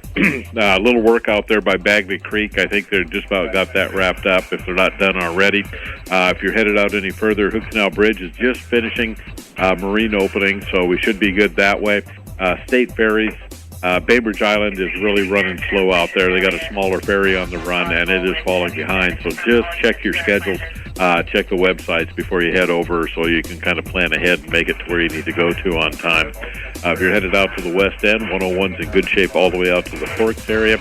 [SPEAKER 19] little work out there by Bagley Creek. I think they're just about got that wrapped up if they're not done already. If you're headed out any further, Hood Canal Bridge is just finishing marine opening, so we should be good that way. State ferries. Bainbridge Island is really running slow out there. They got a smaller ferry on the run, and it is falling behind. So just check your schedules, check the websites before you head over so you can kind of plan ahead and make it to where you need to go to on time. If you're headed out to the west end, 101's in good shape all the way out to the Forks area.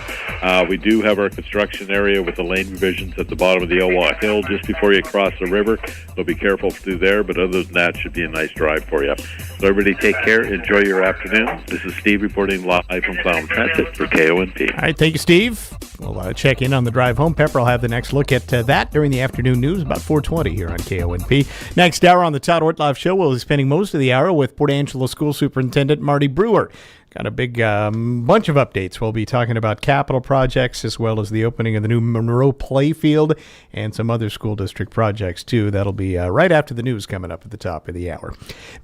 [SPEAKER 19] We do have our construction area with the lane revisions at the bottom of the Elwha Hill just before you cross the river. So be careful through there, but other than that, should be a nice drive for you. So everybody take care. Enjoy your afternoon. This is Steve reporting live from Clallam Transit for KONP.
[SPEAKER 2] All right, thank you, Steve. We'll check in on the drive home. Pepper will have the next look at that during the afternoon news, about 4:20 here on KONP. Next hour on the Todd Ortloff Show, we'll be spending most of the hour with Port Angeles School Superintendent Marty Brewer. Got a big bunch of updates. We'll be talking about capital projects as well as the opening of the new Monroe Playfield and some other school district projects, too. That'll be right after the news coming up at the top of the hour.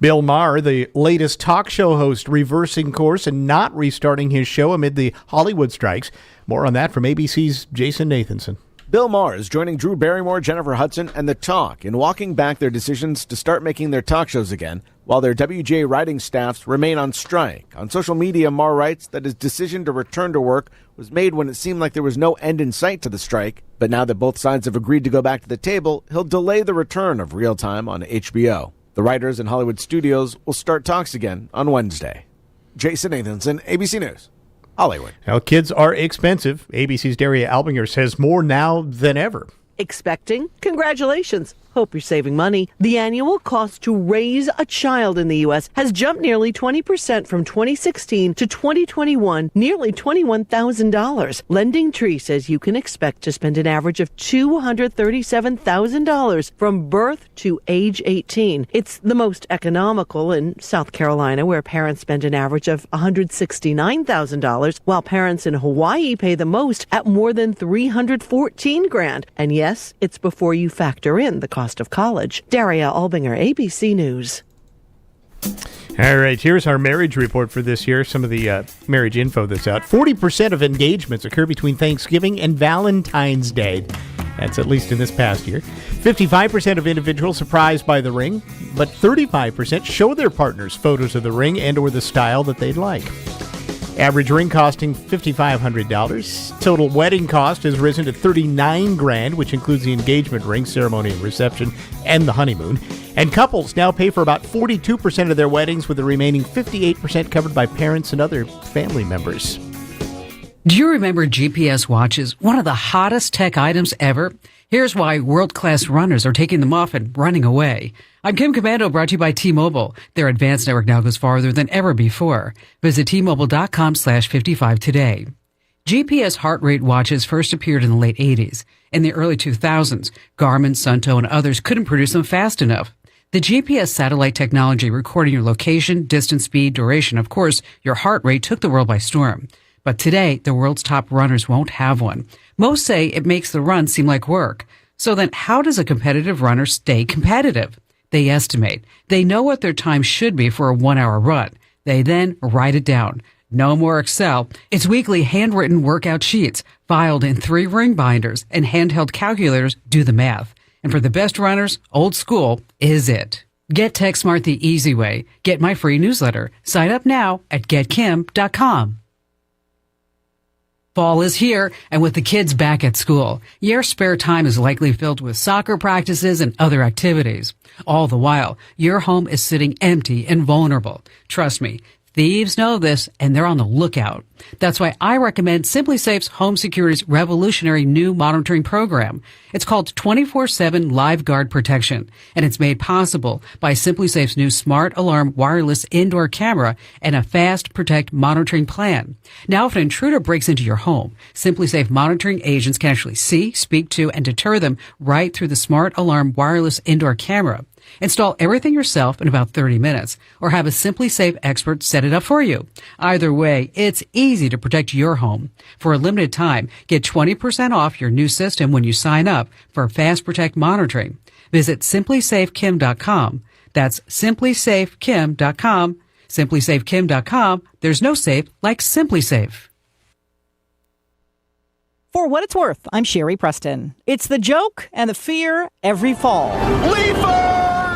[SPEAKER 2] Bill Maher, the latest talk show host, reversing course and not restarting his show amid the Hollywood strikes. More on that from ABC's Jason Nathanson.
[SPEAKER 1] Bill Maher is joining Drew Barrymore, Jennifer Hudson, and The Talk in walking back their decisions to start making their talk shows again, while their WGA writing staffs remain on strike. On social media, Maher writes that his decision to return to work was made when it seemed like there was no end in sight to the strike, but now that both sides have agreed to go back to the table, he'll delay the return of Real Time on HBO. The writers in Hollywood studios will start talks again on Wednesday. Jason Nathanson, ABC News. Hollywood.
[SPEAKER 2] Now, kids are expensive. ABC's Daria Albinger says more now than ever.
[SPEAKER 3] Expecting? Congratulations. Hope you're saving money. The annual cost to raise a child in the U.S. has jumped nearly 20% from 2016 to 2021, nearly $21,000. Lending Tree says you can expect to spend an average of $237,000 from birth to age 18. It's the most economical in South Carolina, where parents spend an average of $169,000, while parents in Hawaii pay the most at more than $314,000. And yes, it's before you factor in the cost of college. Daria Albinger, ABC News.
[SPEAKER 2] All right, here's our marriage report for this year. Some of the marriage info that's out. 40% of engagements occur between Thanksgiving and Valentine's Day. That's at least in this past year. 55% of individuals surprised by the ring, but 35% show their partners photos of the ring and or the style that they'd like. Average ring costing $5,500. Total wedding cost has risen to $39,000, which includes the engagement ring, ceremony and reception, and the honeymoon. And couples now pay for about 42% of their weddings, with the remaining 58% covered by parents and other family members.
[SPEAKER 6] Do you remember GPS watches? One of the hottest tech items ever? Here's why world-class runners are taking them off and running away. I'm Kim Commando, brought to you by T-Mobile. Their advanced network now goes farther than ever before. Visit T-Mobile.com/55 today. GPS heart rate watches first appeared in the late 80s. In the early 2000s, Garmin, Sunto, and others couldn't produce them fast enough. The GPS satellite technology recording your location, distance, speed, duration, of course, your heart rate took the world by storm. But today, the world's top runners won't have one. Most say it makes the run seem like work. So then how does a competitive runner stay competitive? They estimate. They know what their time should be for a 1-hour run. They then write it down. No more Excel. It's weekly handwritten workout sheets, filed in 3 ring binders, and handheld calculators do the math. And for the best runners, old school is it. Get TechSmart the easy way. Get my free newsletter. Sign up now at getkim.com. Fall is here, and with the kids back at school, your spare time is likely filled with soccer practices and other activities. All the while, your home is sitting empty and vulnerable. Trust me, thieves know this, and they're on the lookout. That's why I recommend SimpliSafe's Home Security's revolutionary new monitoring program. It's called 24/7 Live Guard Protection, and it's made possible by SimpliSafe's new Smart Alarm wireless indoor camera and a Fast Protect monitoring plan. Now, if an intruder breaks into your home, SimpliSafe monitoring agents can actually see, speak to, and deter them right through the Smart Alarm wireless indoor camera. Install everything yourself in about 30 minutes, or have a SimpliSafe expert set it up for you. Either way, it's easy to protect your home. For a limited time, get 20% off your new system when you sign up for Fast Protect monitoring. Visit simplysafekim.com. That's simplysafekim.com. simplysafekim.com. There's no safe like SimpliSafe.
[SPEAKER 17] For what it's worth, I'm Sherry Preston. It's the joke and the fear every fall.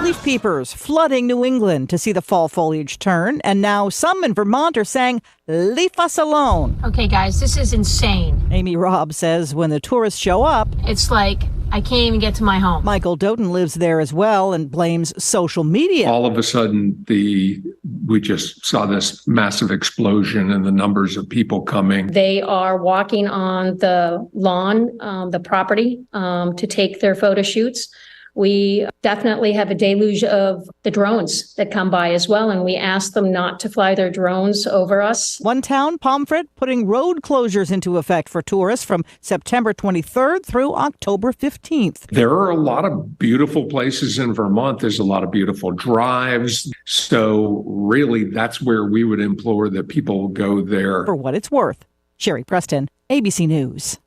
[SPEAKER 17] Leaf peepers flooding New England to see the fall foliage turn, and now some in Vermont are saying, leave us alone.
[SPEAKER 20] Okay, guys, this is insane.
[SPEAKER 17] Amy Robb says when the tourists show up,
[SPEAKER 20] it's like I can't even get to my home.
[SPEAKER 17] Michael Doughton lives there as well and blames social media.
[SPEAKER 21] All of a sudden, we just saw this massive explosion in the numbers of people coming.
[SPEAKER 20] They are walking on the lawn, the property, to take their photo shoots. We definitely have a deluge of the drones that come by as well, and we ask them not to fly their drones over us.
[SPEAKER 17] One town, Pomfret, putting road closures into effect for tourists from September 23rd through October 15th.
[SPEAKER 21] There are a lot of beautiful places in Vermont. There's a lot of beautiful drives. So really, that's where we would implore that people go there.
[SPEAKER 17] For what it's worth. Sherry Preston, ABC News.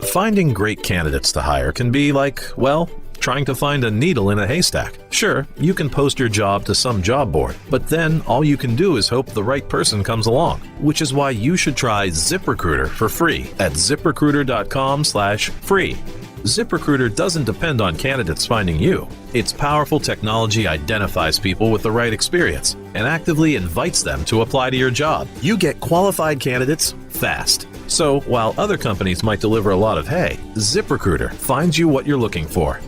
[SPEAKER 5] Finding great candidates to hire can be like, well, trying to find a needle in a haystack. Sure, you can post your job to some job board, but then all you can do is hope the right person comes along, which is why you should try ZipRecruiter for free at ZipRecruiter.com/free. ZipRecruiter doesn't depend on candidates finding you. Its powerful technology identifies people with the right experience and actively invites them to apply to your job. You get qualified candidates fast. So while other companies might deliver a lot of hay, ZipRecruiter finds you what you're looking for.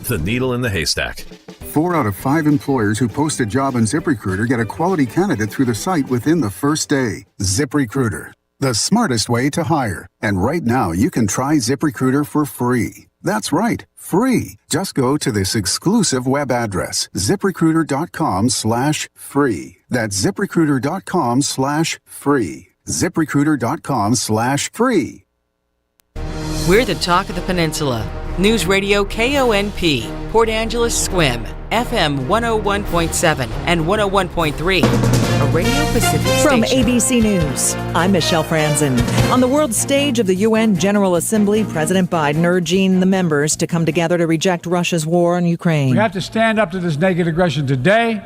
[SPEAKER 5] The needle in the haystack.
[SPEAKER 7] 4 out of 5 employers who post a job on ZipRecruiter get a quality candidate through the site within the first day. ZipRecruiter, the smartest way to hire. And right now, you can try ZipRecruiter for free. That's right, free. Just go to this exclusive web address, ZipRecruiter.com/free. That's ZipRecruiter.com/free. ZipRecruiter.com/free.
[SPEAKER 4] We're the talk of the peninsula. Newsradio KONP, Port Angeles Squim, FM 101.7 and 101.3. A Radio Pacific
[SPEAKER 22] From
[SPEAKER 4] station.
[SPEAKER 22] ABC News, I'm Michelle Franzen. On the world stage of the UN General Assembly, President Biden urging the members to come together to reject Russia's war on Ukraine.
[SPEAKER 23] We have to stand up to this naked aggression today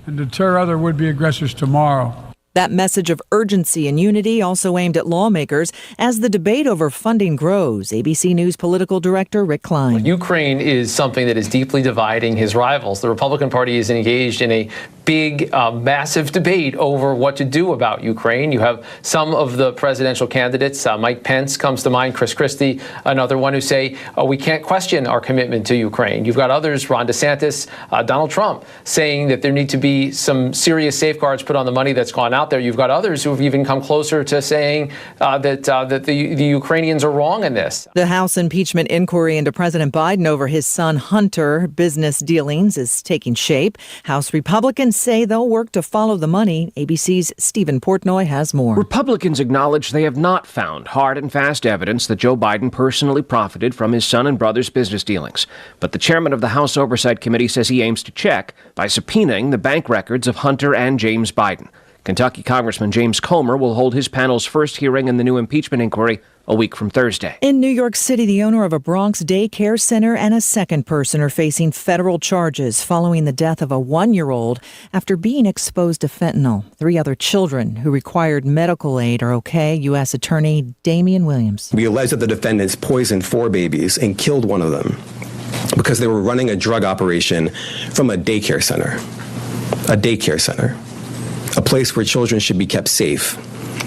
[SPEAKER 23] and deter other would-be aggressors tomorrow.
[SPEAKER 22] That message of urgency and unity also aimed at lawmakers as the debate over funding grows. ABC News political director Rick Klein.
[SPEAKER 25] Ukraine is something that is deeply dividing his rivals. The Republican Party is engaged in a big, massive debate over what to do about Ukraine. You have some of the presidential candidates, Mike Pence comes to mind, Chris Christie, another one, who say, we can't question our commitment to Ukraine. You've got others, Ron DeSantis, Donald Trump, saying that there need to be some serious safeguards put on the money that's gone out there. You've got others who have even come closer to saying that the Ukrainians are wrong in this.
[SPEAKER 22] The House impeachment inquiry into President Biden over his son Hunter business dealings is taking shape. House Republicans say they'll work to follow the money. ABC's Stephen Portnoy has more.
[SPEAKER 26] Republicans acknowledge they have not found hard and fast evidence that Joe Biden personally profited from his son and brother's business dealings. But the chairman of the House Oversight Committee says he aims to check by subpoenaing the bank records of Hunter and James Biden. Kentucky Congressman James Comer will hold his panel's first hearing in the new impeachment inquiry a week from Thursday.
[SPEAKER 22] In New York City, the owner of a Bronx daycare center and a second person are facing federal charges following the death of a 1-year-old after being exposed to fentanyl. 3 other children who required medical aid are okay. U.S. Attorney Damian Williams.
[SPEAKER 27] We allege that the defendants poisoned 4 babies and killed one of them because they were running a drug operation from a daycare center. A daycare center. A place where children should be kept safe,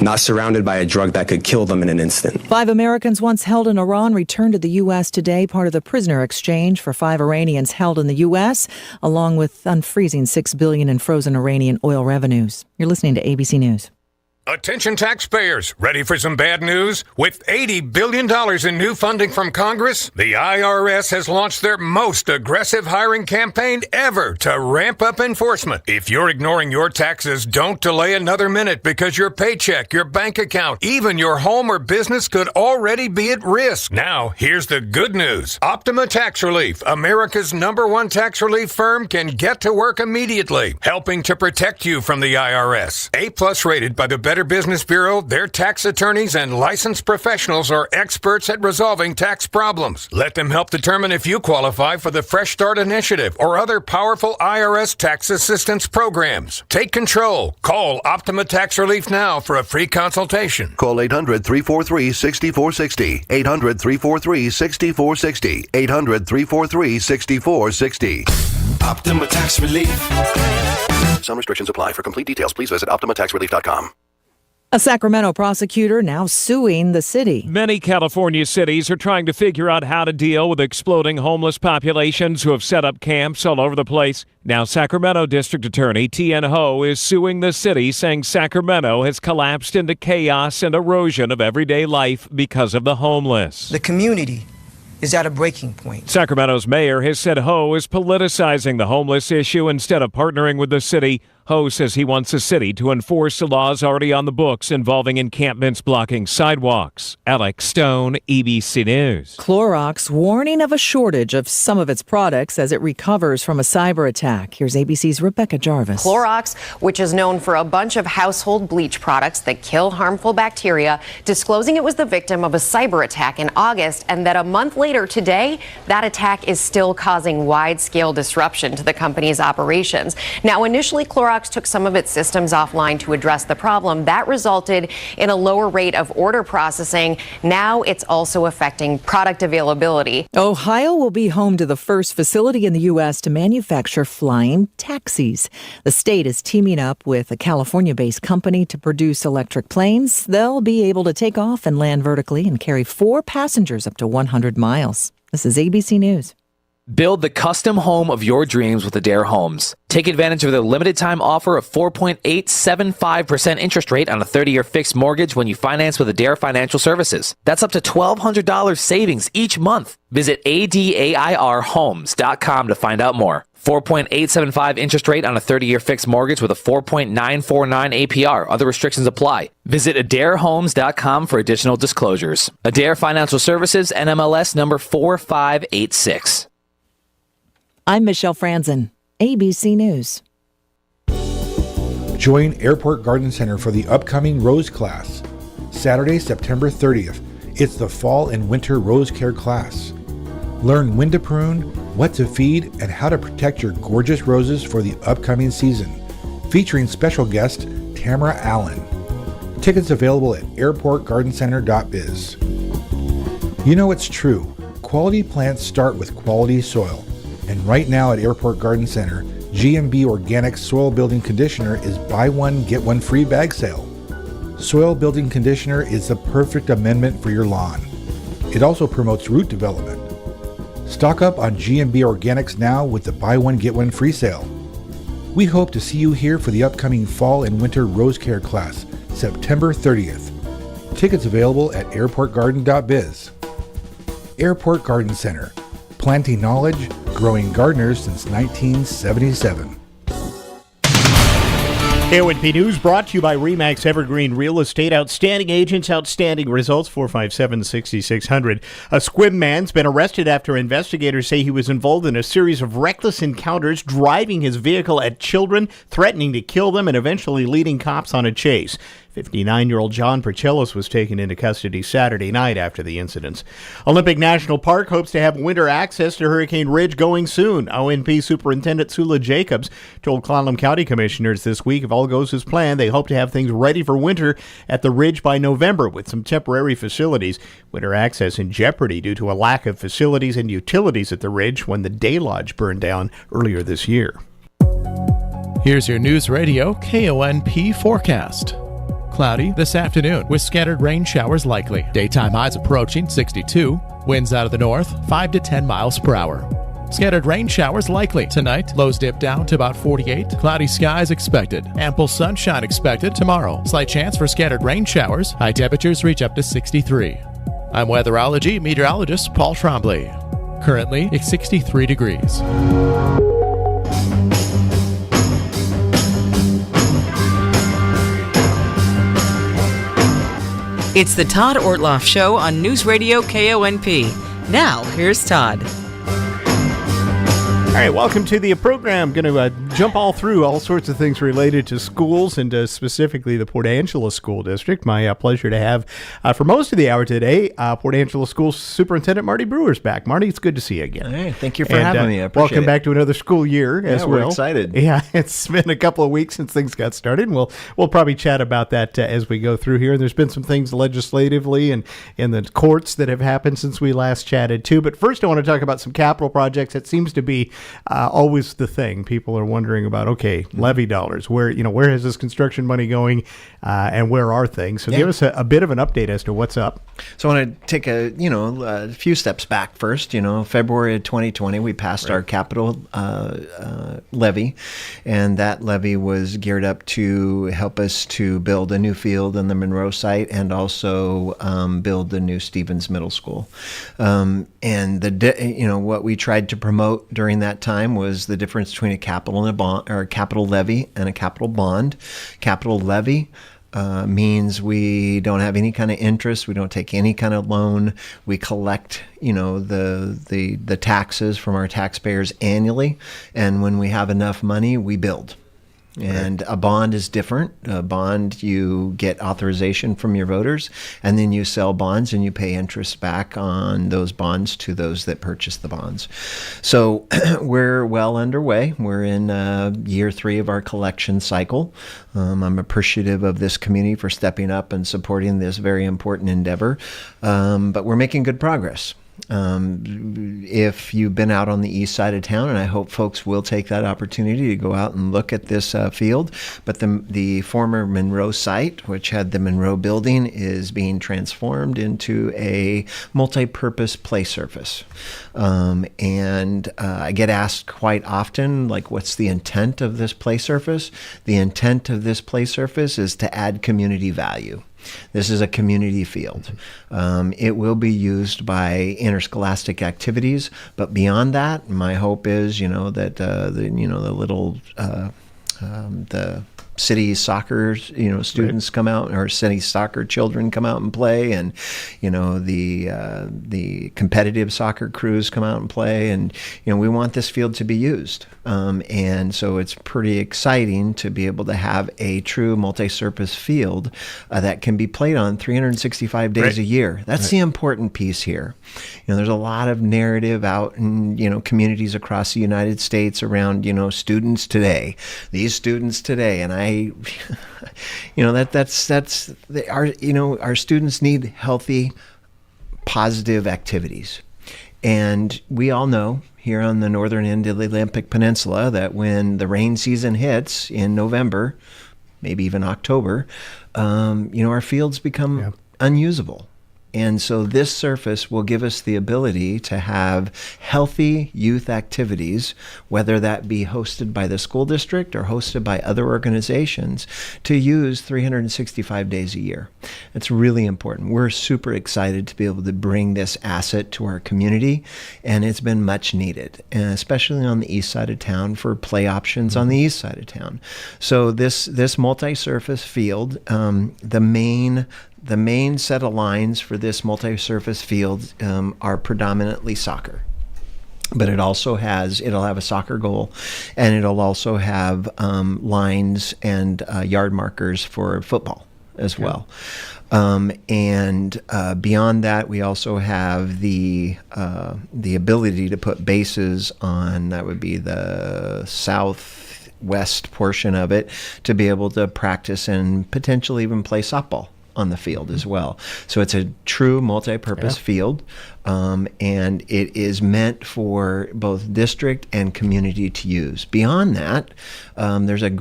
[SPEAKER 27] not surrounded by a drug that could kill them in an instant.
[SPEAKER 22] 5 Americans once held in Iran returned to the U.S. today, part of the prisoner exchange for 5 Iranians held in the U.S., along with unfreezing $6 billion in frozen Iranian oil revenues. You're listening to ABC News.
[SPEAKER 28] Attention taxpayers, ready for some bad news? With $80 billion in new funding from Congress, the IRS has launched their most aggressive hiring campaign ever to ramp up enforcement. If you're ignoring your taxes, don't delay another minute because your paycheck, your bank account, even your home or business could already be at risk. Now, here's the good news. Optima Tax Relief, America's #1 tax relief firm, can get to work immediately, helping to protect you from the IRS. A+ rated by the Better Business Bureau, their tax attorneys and licensed professionals are experts at resolving tax problems. Let them help determine if you qualify for the Fresh Start Initiative or other powerful IRS tax assistance programs. Take control. Call Optima Tax Relief now for a free consultation.
[SPEAKER 29] Call 800-343-6460. 800-343-6460. 800-343-6460.
[SPEAKER 30] Optima Tax Relief.
[SPEAKER 29] Some restrictions apply. For complete details, please visit OptimaTaxRelief.com.
[SPEAKER 22] A Sacramento prosecutor now suing the city.
[SPEAKER 31] Many California cities are trying to figure out how to deal with exploding homeless populations who have set up camps all over the place. Now, Sacramento District Attorney Tien Ho is suing the city, saying Sacramento has collapsed into chaos and erosion of everyday life because of the homeless.
[SPEAKER 32] The community
[SPEAKER 8] is at a breaking point.
[SPEAKER 31] Sacramento's mayor has said Ho is politicizing the homeless issue instead of partnering with the city. Ho says he wants the city to enforce the laws already on the books involving encampments blocking sidewalks. Alex Stone, ABC News.
[SPEAKER 22] Clorox warning of a shortage of some of its products as it recovers from a cyber attack. Here's ABC's Rebecca Jarvis.
[SPEAKER 9] Clorox, which is known for a bunch of household bleach products that kill harmful bacteria, disclosing it was the victim of a cyber attack in August, and that a month later today, that attack is still causing wide-scale disruption to the company's operations. Now, initially, Clorox took some of its systems offline to address the problem. That resulted in a lower rate of order processing. Now it's also affecting product availability.
[SPEAKER 22] Ohio will be home to the first facility in the U.S. to manufacture flying taxis. The state is teaming up with a California-based company to produce electric planes. They'll be able to take off and land vertically and carry 4 passengers up to 100 miles. This is ABC News.
[SPEAKER 10] Build the custom home of your dreams with Adair Homes. Take advantage of the limited time offer of 4.875% interest rate on a 30-year fixed mortgage when you finance with Adair Financial Services. That's up to $1,200 savings each month. Visit ADAIRhomes.com to find out more. 4.875 interest rate on a 30-year fixed mortgage with a 4.949 APR. Other restrictions apply. Visit AdairHomes.com for additional disclosures. Adair Financial Services, NMLS number 4586.
[SPEAKER 22] I'm Michelle Franzen, ABC News.
[SPEAKER 11] Join Airport Garden Center for the upcoming Rose Class. Saturday, September 30th. It's the Fall and Winter Rose Care Class. Learn when to prune, what to feed, and how to protect your gorgeous roses for the upcoming season. Featuring special guest Tamara Allen. Tickets available at airportgardencenter.biz. You know it's true. Quality plants start with quality soil. And right now at Airport Garden Center, GMB Organic Soil Building Conditioner is buy one, get one free bag sale. Soil Building Conditioner is the perfect amendment for your lawn. It also promotes root development. Stock up on GMB Organics now with the buy one, get one free sale. We hope to see you here for the upcoming Fall and Winter Rose Care Class, September 30th. Tickets available at airportgarden.biz. Airport Garden Center. Planting knowledge, growing gardeners since 1977.
[SPEAKER 2] KONP News brought to you by RE/MAX Evergreen Real Estate. Outstanding agents, outstanding results. 457-6600. A Sequim man's been arrested after investigators say he was involved in a series of reckless encounters, driving his vehicle at children, threatening to kill them, and eventually leading cops on a chase. 59-year-old John Percellos was taken into custody Saturday night after the incidents. Olympic National Park hopes to have winter access to Hurricane Ridge going soon. ONP Superintendent Sula Jacobs told Clallam County Commissioners this week if all goes as planned, they hope to have things ready for winter at the Ridge by November with some temporary facilities. Winter access in jeopardy due to a lack of facilities and utilities at the Ridge when the Day Lodge burned down earlier this year.
[SPEAKER 12] Here's your News Radio KONP forecast. Cloudy this afternoon with scattered rain showers likely. Daytime highs approaching 62. Winds out of the north 5 to 10 miles per hour. Scattered rain showers likely. Tonight, lows dip down to about 48. Cloudy skies expected. Ample sunshine expected tomorrow. Slight chance for scattered rain showers. High temperatures reach up to 63. I'm weatherology meteorologist Paul Trombley. Currently, it's 63 degrees.
[SPEAKER 4] It's the Todd Ortloff Show on News Radio KONP. Now, here's Todd.
[SPEAKER 2] All right, welcome to the program. Going to jump all through all sorts of things related to schools and specifically the Port Angeles School District. My pleasure to have, for most of the hour today, Port Angeles School Superintendent Marty Brewer's back. Marty, it's good to see you again.
[SPEAKER 13] Hey, thank you for having me. I appreciate
[SPEAKER 2] welcome back to another school year as well.
[SPEAKER 13] We're excited.
[SPEAKER 2] Yeah, it's been a couple of weeks since things got started, and we'll probably chat about that as we go through here. And there's been some things legislatively and in the courts that have happened since we last chatted too. But first, I want to talk about some capital projects. It seems to be always the thing. People are wondering about, okay, levy dollars. Where is this construction money going, and where are things? So give us a bit of an update as to what's up.
[SPEAKER 1] So I want to take a few steps back first. February of 2020, we passed our capital levy, and that levy was geared up to help us to build a new field in the Monroe site and also build the new Stevens Middle School. And what we tried to promote during that time was the difference between a capital and a bond, or a capital levy and a capital bond. Capital levy means we don't have any kind of interest. We don't take any kind of loan. We collect, the taxes from our taxpayers annually. And when we have enough money, we build. And a bond is different. A bond, you get authorization from your voters, and then you sell bonds and you pay interest back on those bonds to those that purchase the bonds. So we're well underway. We're in year 3 of our collection cycle. I'm appreciative of this community for stepping up and supporting this very important endeavor, but we're making good progress. If you've been out on the east side of town, and I hope folks will take that opportunity to go out and look at this field, but the former Monroe site, which had the Monroe building, is being transformed into a multi-purpose play surface. And I get asked quite often, like, what's the intent of this play surface? The intent of this play surface is to add community value. This is a community field. It will be used by interscholastic activities, but beyond that, my hope is, that the city soccer, students come out, or city soccer children come out and play, and the competitive soccer crews come out and play, and we want this field to be used, and so it's pretty exciting to be able to have a true multi-surface field that can be played on 365 days a year. That's the important piece here. There's a lot of narrative out in communities across the United States around students today, these students today, and our students need healthy, positive activities. And we all know here on the northern end of the Olympic Peninsula that when the rain season hits in November, maybe even October, our fields become unusable. And so this surface will give us the ability to have healthy youth activities, whether that be hosted by the school district or hosted by other organizations, to use 365 days a year. It's really important. We're super excited to be able to bring this asset to our community, and it's been much needed, and especially on the east side of town for play options on the east side of town. So this multi-surface field, the main set of lines for this multi-surface field are predominantly soccer. But it'll have a soccer goal, and it'll also have lines and yard markers for football as well. And beyond that, we also have the ability to put bases on, that would be the southwest portion of it, to be able to practice and potentially even play softball on the field as well. So it's a true multi-purpose field, and it is meant for both district and community to use. Beyond that, there's it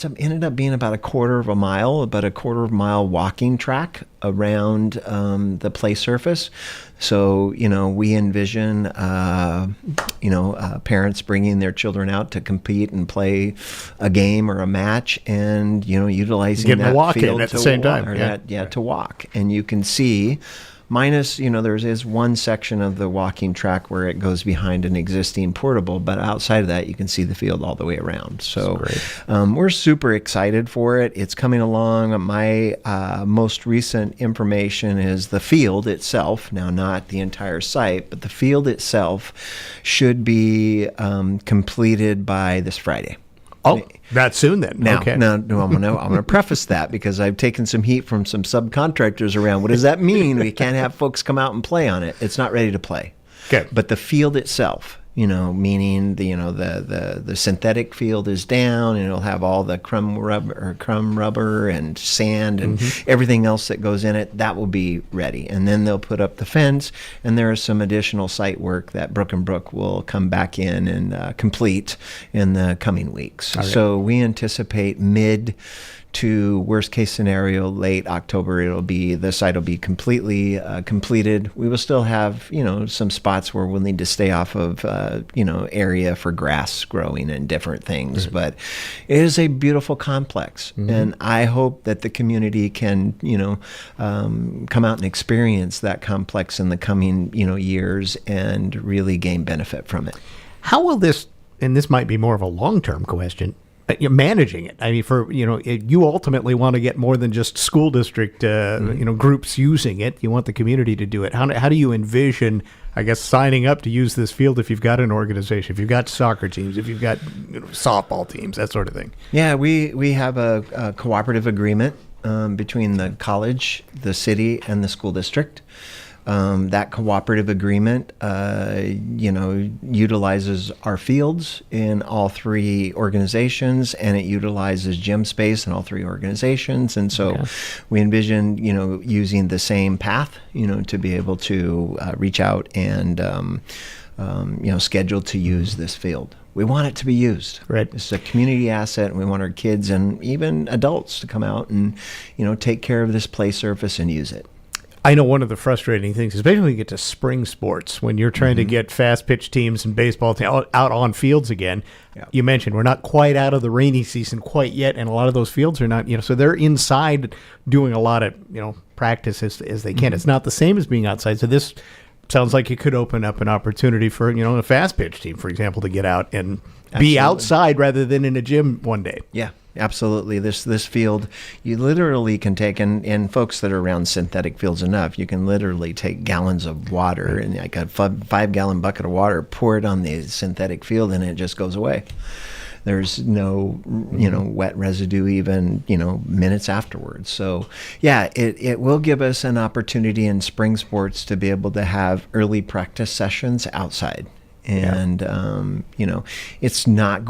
[SPEAKER 1] ended up being about a quarter of a mile walking track around the play surface. So, we envision, parents bringing their children out to compete and play a game or a match, and, utilizing that
[SPEAKER 2] walk
[SPEAKER 1] field
[SPEAKER 2] in at the same time.
[SPEAKER 1] To walk. And you can see, minus, there is one section of the walking track where it goes behind an existing portable, but outside of that, you can see the field all the way around. So we're super excited for it. It's coming along. My most recent information is the field itself, now not the entire site, but the field itself should be completed by this Friday.
[SPEAKER 2] Oh, that soon then.
[SPEAKER 1] Now,
[SPEAKER 2] okay.
[SPEAKER 1] I'm gonna preface that because I've taken some heat from some subcontractors around. What does that mean? We can't have folks come out and play on it. It's not ready to play.
[SPEAKER 2] Okay.
[SPEAKER 1] But the field itself, meaning the synthetic field is down, and it'll have all the crumb rubber and sand and everything else that goes in it. That will be ready, and then they'll put up the fence, and there is some additional site work that Brook and Brook will come back in and complete in the coming weeks.
[SPEAKER 2] All right.
[SPEAKER 1] So we anticipate mid to worst case scenario late October, the site will be completely completed. We will still have some spots where we'll need to stay off of area for grass growing and different things, but it is a beautiful complex, and I hope that the community can come out and experience that complex in the coming years and really gain benefit from it.
[SPEAKER 2] How will this, and this might be more of a long-term question, you're managing it? I mean, you ultimately want to get more than just school district, groups using it. You want the community to do it. How do you envision, I guess, signing up to use this field if you've got an organization, if you've got soccer teams, if you've got softball teams, that sort of thing?
[SPEAKER 1] Yeah, we have a cooperative agreement between the college, the city, and the school district. That cooperative agreement, utilizes our fields in all three organizations, and it utilizes gym space in all three organizations. And so we envision, using the same path, to be able to reach out and, schedule to use this field. We want it to be used.
[SPEAKER 2] Right.
[SPEAKER 1] This is a community asset, and we want our kids and even adults to come out and, take care of this play surface and use it.
[SPEAKER 2] I know one of the frustrating things, especially when you get to spring sports, when you're trying to get fast pitch teams and baseball out on fields again. Yeah. You mentioned we're not quite out of the rainy season quite yet, and a lot of those fields are not, so they're inside doing a lot of, practice as they can. It's not the same as being outside. So this sounds like it could open up an opportunity for, a fast pitch team, for example, to get out and be outside rather than in a gym one day.
[SPEAKER 1] Yeah. Absolutely. This field, you literally can take, and folks that are around synthetic fields enough, you can literally take gallons of water and like a 5-gallon bucket of water, pour it on the synthetic field, and it just goes away. There's no, wet residue even, minutes afterwards. So, yeah, it will give us an opportunity in spring sports to be able to have early practice sessions outside. And, it's not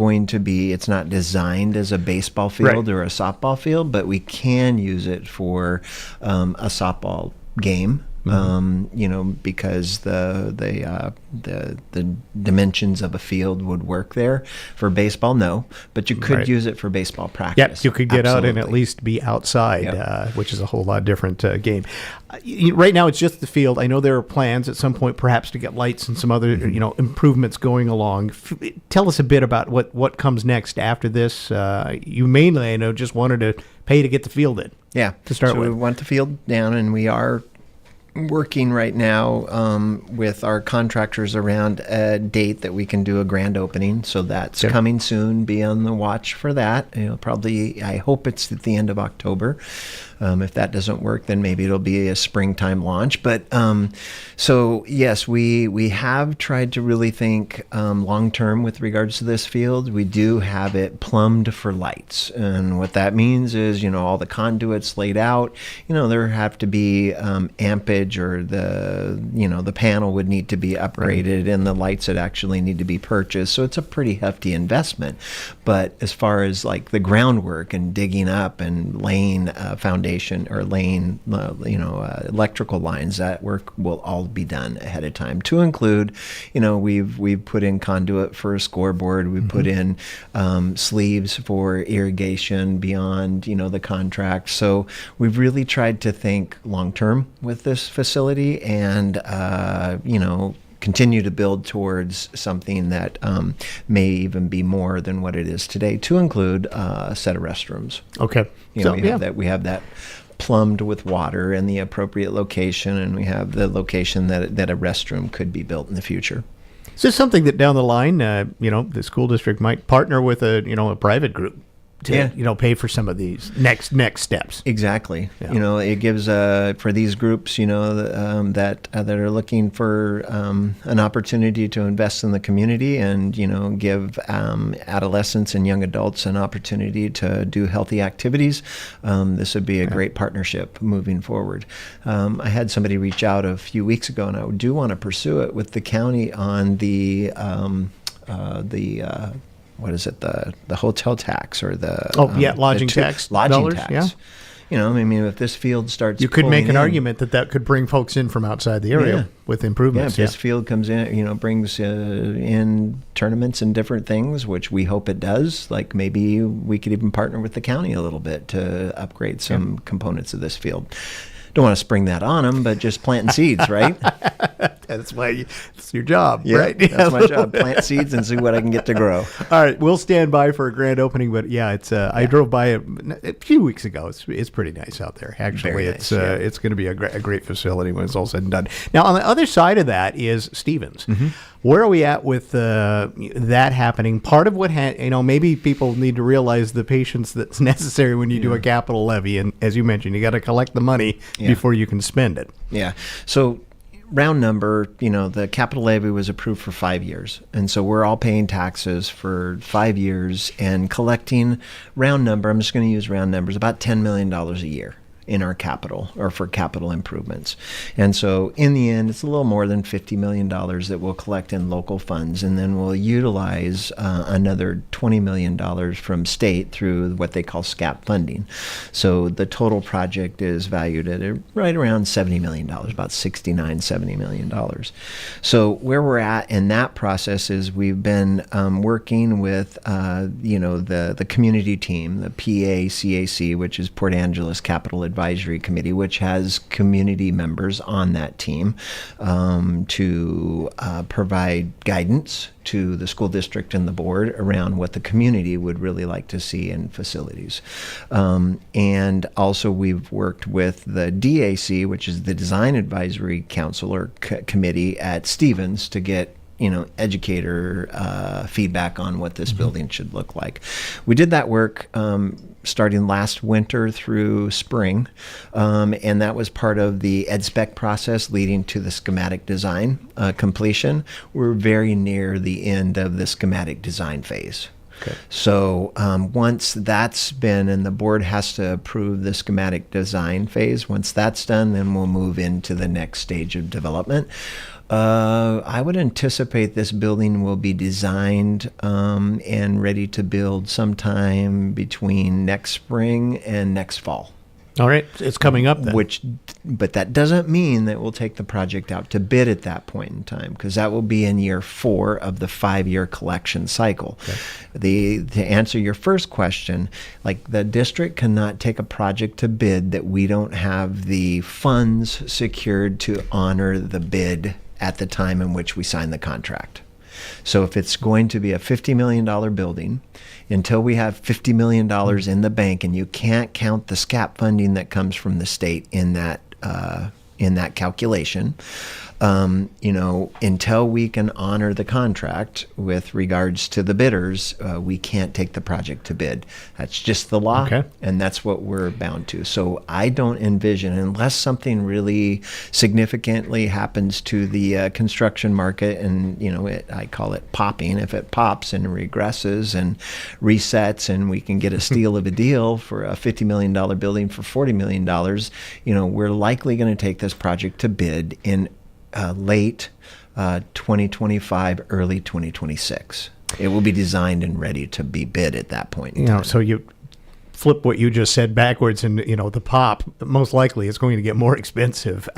[SPEAKER 1] designed as a baseball field or a softball field, but we can use it for a softball game. Because the dimensions of a field would work there. For baseball, no, but you could use it for baseball practice.
[SPEAKER 2] Yes, you could get out and at least be outside, which is a whole lot different game. Right now, it's just the field. I know there are plans at some point, perhaps, to get lights and some other improvements going along. Tell us a bit about what comes next after this. You mainly, I know, just wanted to pay to get the field in.
[SPEAKER 1] Yeah,
[SPEAKER 2] to start with.
[SPEAKER 1] We want the field down, and we are working right now with our contractors around a date that we can do a grand opening. So that's coming soon. Be on the watch for that. Probably, I hope it's at the end of October. If that doesn't work, then maybe it'll be a springtime launch. But so yes, we have tried to really think long term with regards to this field. We do have it plumbed for lights, and what that means is all the conduits laid out. There have to be ampage, or the panel would need to be upgraded, and the lights would actually need to be purchased. So it's a pretty hefty investment. But as far as like the groundwork and digging up and laying foundation or laying electrical lines, that work will all be done ahead of time, to include we've put in conduit for a scoreboard. We put in sleeves for irrigation beyond the contract. So we've really tried to think long term with this facility, and continue to build towards something that may even be more than what it is today, to include a set of restrooms.
[SPEAKER 2] Okay.
[SPEAKER 1] We have that plumbed with water in the appropriate location, and we have the location that a restroom could be built in the future.
[SPEAKER 2] Is this something that down the line, the school district might partner with a private group to pay for some of these next steps.
[SPEAKER 1] Exactly.
[SPEAKER 2] Yeah.
[SPEAKER 1] It gives for these groups, that are looking for an opportunity to invest in the community and give adolescents and young adults an opportunity to do healthy activities. This would be a great partnership moving forward. I had somebody reach out a few weeks ago, and I do want to pursue it with the county on the what is it, the hotel tax or the
[SPEAKER 2] lodging tax
[SPEAKER 1] lodging
[SPEAKER 2] dollars,
[SPEAKER 1] tax. If this field starts,
[SPEAKER 2] you could make an
[SPEAKER 1] in,
[SPEAKER 2] argument that could bring folks in from outside the area with improvements.
[SPEAKER 1] If this field comes in, brings in tournaments and different things, which we hope it does. Like maybe we could even partner with the county a little bit to upgrade some components of this field. Don't want to spring that on them, but just planting seeds, right?
[SPEAKER 2] That's why it's your job, right?
[SPEAKER 1] That's my job. Plant seeds and see what I can get to grow.
[SPEAKER 2] All right, we'll stand by for a grand opening, but it's I drove by it a few weeks ago. It's pretty nice out there. Actually,
[SPEAKER 1] Very
[SPEAKER 2] it's
[SPEAKER 1] nice,
[SPEAKER 2] it's going to be a great facility when it's all said and done. Now, on the other side of that is Stevens.
[SPEAKER 1] Mm-hmm.
[SPEAKER 2] Where are we at with that happening? Part of what maybe people need to realize the patience that's necessary when you do a capital levy, and as you mentioned, you got to collect the money before you can spend it.
[SPEAKER 1] Yeah. So round number, the capital levy was approved for 5 years. And so we're all paying taxes for 5 years and collecting round number. I'm just going to use round numbers, about $10 million a year in our capital or for capital improvements. And so in the end, it's a little more than $50 million that we'll collect in local funds. And then we'll utilize another $20 million from state through what they call SCAP funding. So the total project is valued at right around $70 million, about $69-70 million. So where we're at in that process is we've been working with, the community team, the PACAC, which is Port Angeles Capital Advisory Committee, which has community members on that team to provide guidance to the school district and the board around what the community would really like to see in facilities. And also we've worked with the DAC, which is the Design Advisory Council or committee at Stevens, to get educator feedback on what this building should look like. We did that work starting last winter through spring, and that was part of the EdSpec process leading to the schematic design completion. We're very near the end of the schematic design phase.
[SPEAKER 2] Okay.
[SPEAKER 1] So once that's been, and the board has to approve the schematic design phase, once that's done, then we'll move into the next stage of development. I would anticipate this building will be designed and ready to build sometime between next spring and next fall.
[SPEAKER 2] All right, it's coming up then.
[SPEAKER 1] But that doesn't mean that we'll take the project out to bid at that point in time, because that will be in year 4 of the 5-year collection cycle. Okay. To answer your first question, the district cannot take a project to bid that we don't have the funds secured to honor the bid at the time in which we sign the contract. So if it's going to be a $50 million building, until we have $50 million in the bank, and you can't count the SCAP funding that comes from the state in that calculation, until we can honor the contract with regards to the bidders, we can't take the project to bid. That's just the law, and that's what we're bound to. So I don't envision, unless something really significantly happens to the construction market, and I call it popping. If it pops and regresses and resets, and we can get a steal of a deal for a $50 million building for $40 million, we're likely going to take this project to bid in late 2025, early 2026. It will be designed and ready to be bid at that point in time.
[SPEAKER 2] So you flip what you just said backwards, and the pop most likely is going to get more expensive.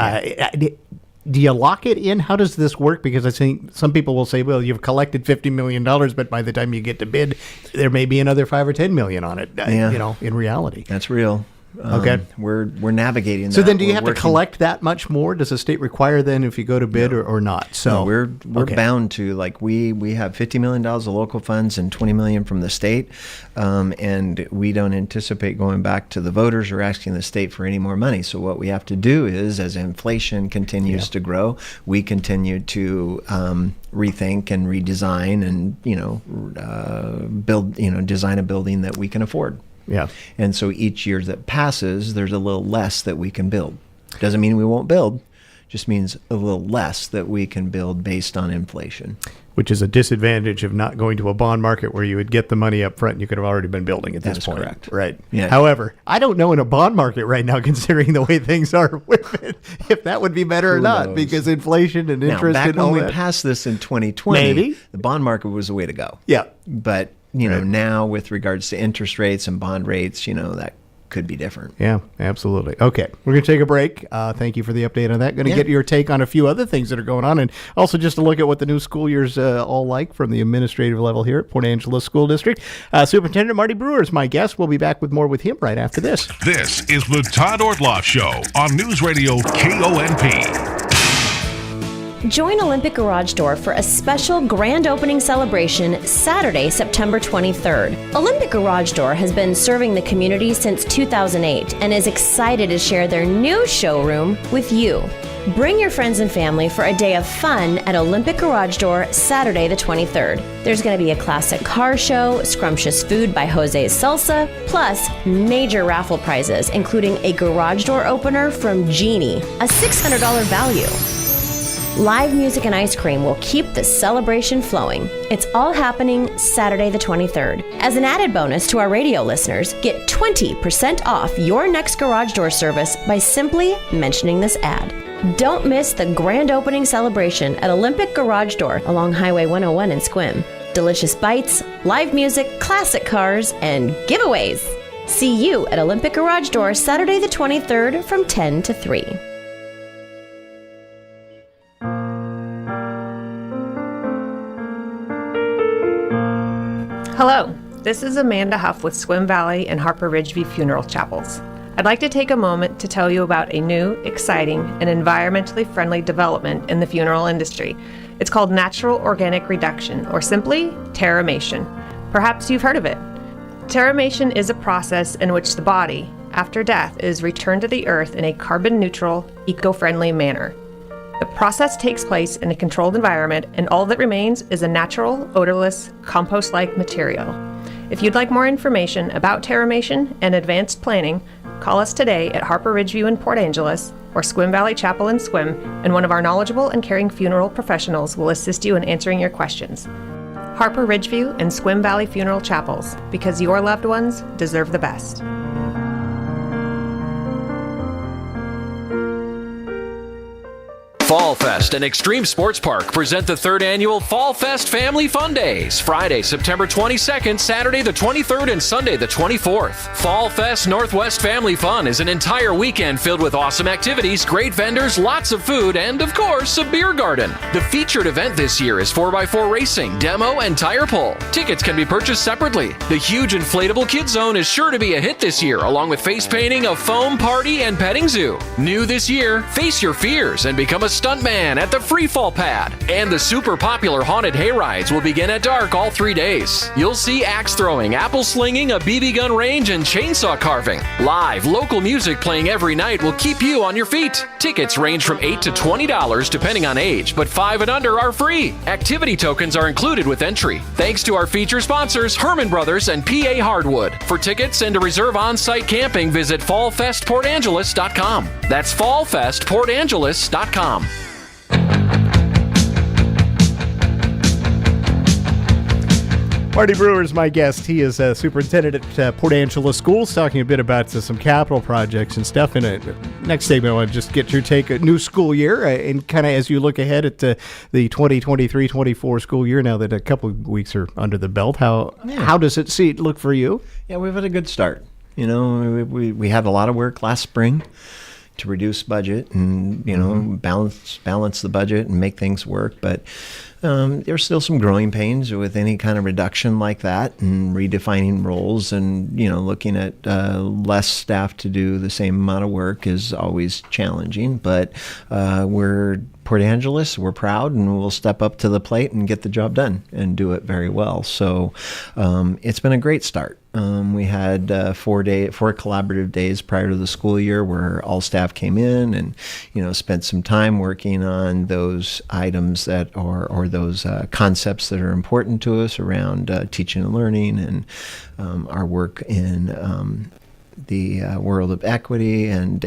[SPEAKER 2] Do you lock it in? How does this work? Because I think some people will say, well, you've collected $50 million, but by the time you get to bid, there may be another $5 or $10 million on it. In reality,
[SPEAKER 1] that's real.
[SPEAKER 2] Okay,
[SPEAKER 1] we're navigating that.
[SPEAKER 2] So then, do you have to collect that much more? Does the state require then if you go to bid or not? So
[SPEAKER 1] we're bound to, we have $50 million of local funds and $20 million from the state, and we don't anticipate going back to the voters or asking the state for any more money. So what we have to do is, as inflation continues to grow, we continue to rethink and redesign and design a building that we can afford.
[SPEAKER 2] Yeah.
[SPEAKER 1] And so each year that passes, there's a little less that we can build. Doesn't mean we won't build, just means a little less that we can build based on inflation.
[SPEAKER 2] Which is a disadvantage of not going to a bond market where you would get the money up front and you could have already been building at this point.
[SPEAKER 1] That is correct.
[SPEAKER 2] Right.
[SPEAKER 1] Yeah.
[SPEAKER 2] However, I don't know in a bond market right now, considering the way things are with it, if that would be better or
[SPEAKER 1] Who
[SPEAKER 2] not,
[SPEAKER 1] knows?
[SPEAKER 2] because inflation and interest
[SPEAKER 1] now, back
[SPEAKER 2] and all
[SPEAKER 1] when we
[SPEAKER 2] that.
[SPEAKER 1] passed this in 2020,
[SPEAKER 2] Maybe.
[SPEAKER 1] the bond market was the way to go.
[SPEAKER 2] Yeah.
[SPEAKER 1] But, now with regards to interest rates and bond rates, that could be different.
[SPEAKER 2] Yeah, absolutely. Okay, we're going to take a break. Thank you for the update on that. Going to get your take on a few other things that are going on, and also just to look at what the new school year's all like from the administrative level here at Port Angeles School District. Superintendent Marty Brewer is my guest. We'll be back with more with him right after this.
[SPEAKER 3] This is the Todd Ortloff Show on Newsradio KONP.
[SPEAKER 6] Join Olympic Garage Door for a special grand opening celebration Saturday, September 23rd. Olympic Garage Door has been serving the community since 2008 and is excited to share their new showroom with you. Bring your friends and family for a day of fun at Olympic Garage Door Saturday the 23rd. There's going to be a classic car show, scrumptious food by Jose's Salsa, plus major raffle prizes, including a garage door opener from Genie, a $600 value. Live music and ice cream will keep the celebration flowing. It's all happening Saturday the 23rd. As an added bonus to our radio listeners, get 20% off your next garage door service by simply mentioning this ad. Don't miss the grand opening celebration at Olympic Garage Door along Highway 101 in Sequim. Delicious bites, live music, classic cars, and giveaways. See you at Olympic Garage Door Saturday the 23rd from 10 to 3.
[SPEAKER 8] Hello, this is Amanda Huff with Swim Valley and Harper Ridgeview Funeral Chapels. I'd like to take a moment to tell you about a new, exciting, and environmentally friendly development in the funeral industry. It's called natural organic reduction, or simply terramation. Perhaps you've heard of it. Terramation is a process in which the body, after death, is returned to the earth in a carbon-neutral, eco-friendly manner. The process takes place in a controlled environment, and all that remains is a natural, odorless, compost-like material. If you'd like more information about terramation and advanced planning, call us today at Harper Ridgeview in Port Angeles or Sequim Valley Chapel in Sequim, and one of our knowledgeable and caring funeral professionals will assist you in answering your questions. Harper Ridgeview and Sequim Valley Funeral Chapels, because your loved ones deserve the best.
[SPEAKER 5] Fall Fest and Extreme Sports Park present the third annual Fall Fest Family Fun Days, Friday, September 22nd, Saturday the 23rd, and Sunday the 24th. Fall Fest Northwest Family Fun is an entire weekend filled with awesome activities, great vendors, lots of food, and of course, a beer garden. The featured event this year is 4x4 racing, demo, and tire pull. Tickets can be purchased separately. The huge inflatable kid zone is sure to be a hit this year, along with face painting, a foam party, and petting zoo. New this year, face your fears and become a stuntman at the Free Fall Pad. And the super popular haunted hay rides will begin at dark all 3 days. You'll see axe throwing, apple slinging, a BB gun range, and chainsaw carving. Live local music playing every night will keep you on your feet. Tickets range from $8 to $20 depending on age, but 5 and under are free. Activity tokens are included with entry. Thanks to our feature sponsors, Herman Brothers and PA Hardwood. For tickets and to reserve on-site camping, visit fallfestportangeles.com. That's fallfestportangeles.com.
[SPEAKER 2] Marty Brewer is my guest. He is a superintendent at Port Angeles Schools, talking a bit about some capital projects and stuff. In a next statement, I want to just get your take. A new school year, and kind of as you look ahead at the 2023-24 school year, now that a couple of weeks are under the belt, how does it look for you?
[SPEAKER 1] Yeah, we've had a good start. You know, we had a lot of work last spring to reduce budget and, balance the budget and make things work. But there's still some growing pains with any kind of reduction like that, and redefining roles and, looking at less staff to do the same amount of work is always challenging. But we're Port Angeles, we're proud, and we'll step up to the plate and get the job done and do it very well. So it's been a great start. We had 4 collaborative days prior to the school year where all staff came in and, spent some time working on those items that are, or those concepts that are important to us around teaching and learning and our work in the world of equity and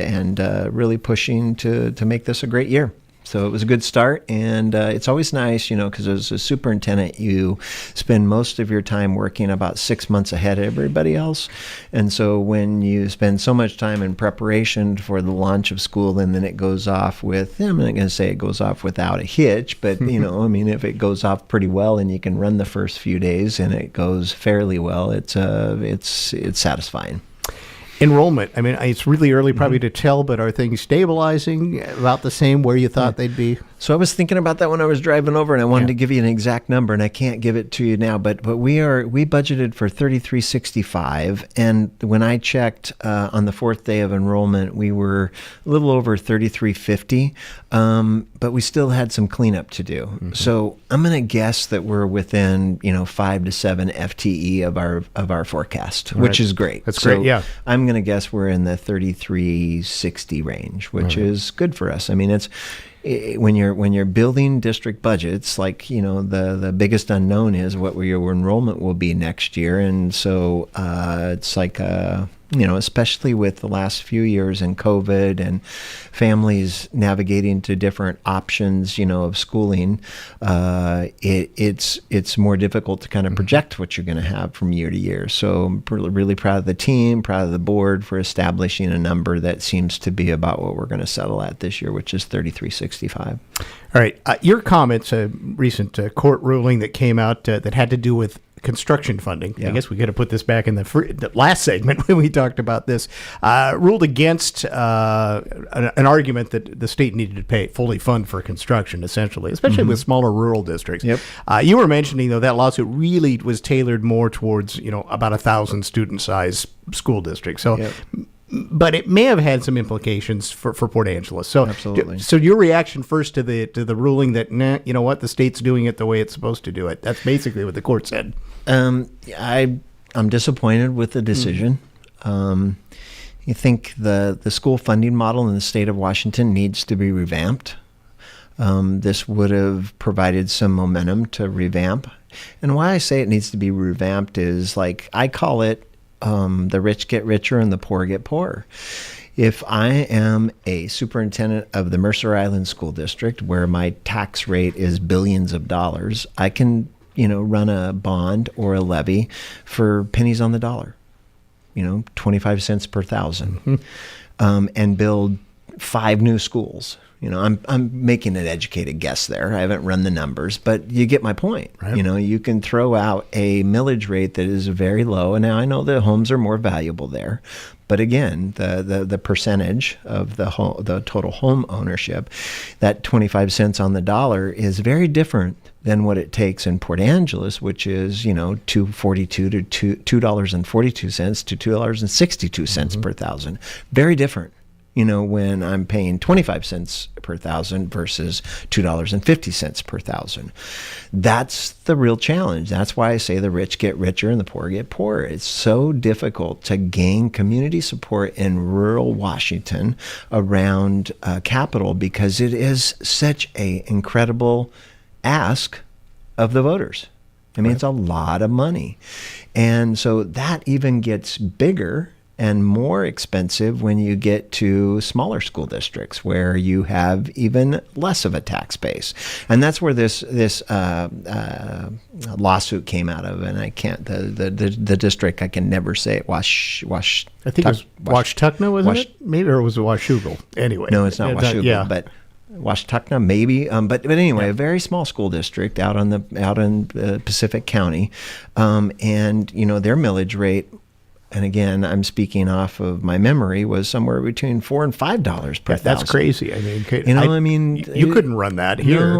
[SPEAKER 1] really pushing to make this a great year. So it was a good start, and it's always nice, because as a superintendent, you spend most of your time working about 6 months ahead of everybody else. And so when you spend so much time in preparation for the launch of school, and then it goes off with, I'm not going to say it goes off without a hitch, but, if it goes off pretty well and you can run the first few days and it goes fairly well, it's satisfying.
[SPEAKER 2] Enrollment. It's really early probably to tell, but are things stabilizing about the same where you thought they'd be?
[SPEAKER 1] So I was thinking about that when I was driving over, and I wanted to give you an exact number, and I can't give it to you now, but we budgeted for 3,365, and when I checked on the fourth day of enrollment, we were a little over 3,350, but we still had some cleanup to do. Mm-hmm. So I'm going to guess that we're within 5 to 7 FTE of our forecast, which is great.
[SPEAKER 2] That's great. Yeah,
[SPEAKER 1] I'm going to guess we're in the 3,360 range, which is good for us. It's when you're building district budgets, like the biggest unknown is what your enrollment will be next year, and so it's like especially with the last few years in COVID and families navigating to different options, of schooling, it's more difficult to kind of project what you're going to have from year to year. So I'm really proud of the team, proud of the board for establishing a number that seems to be about what we're going to settle at this year, which is 3,365.
[SPEAKER 2] All right. Your comments, a recent court ruling that came out that had to do with construction funding. Yeah. I guess we could have put this back in the last segment when we talked about this. Ruled against an argument that the state needed to pay fully fund for construction, essentially, especially with smaller rural districts.
[SPEAKER 1] Yep.
[SPEAKER 2] You were mentioning, though, that lawsuit really was tailored more towards, about 1,000 student size school districts. So. Yep. But it may have had some implications for Port Angeles. So,
[SPEAKER 1] absolutely.
[SPEAKER 2] So your reaction first to the ruling that, the state's doing it the way it's supposed to do it. That's basically what the court said.
[SPEAKER 1] I'm disappointed with the decision. You think the school funding model in the state of Washington needs to be revamped. This would have provided some momentum to revamp. And why I say it needs to be revamped is, like, I call it the rich get richer and the poor get poorer. If I am a superintendent of the Mercer Island School District, where my tax rate is billions of dollars, I can, run a bond or a levy for pennies on the dollar, 25 cents per thousand, and build 5 new schools. I'm making an educated guess there. I haven't run the numbers, but you get my point. Right. You can throw out a millage rate that is very low. And now I know the homes are more valuable there. But again, the percentage of the total home ownership, that 25 cents on the dollar is very different than what it takes in Port Angeles, which is, $2.42 to $2.42 to $2.62 per thousand. Very different. When I'm paying 25 cents per thousand versus $2.50 per thousand. That's the real challenge. That's why I say the rich get richer and the poor get poorer. It's so difficult to gain community support in rural Washington around capital because it is such an incredible ask of the voters. It's a lot of money. And so that even gets bigger and more expensive when you get to smaller school districts where you have even less of a tax base. And that's where this lawsuit came out of. And I can't, the district, I can never say it,
[SPEAKER 2] I think it was Washtuckna, wasn't it? Maybe, or was it Washougal? Anyway.
[SPEAKER 1] No, it's not Washougal, but Washtuckna, maybe. But anyway, a very small school district out in Pacific County. And, their millage rate, and again, I'm speaking off of my memory, was somewhere between $4 and $5 per thousand.
[SPEAKER 2] That's crazy. You couldn't run that here.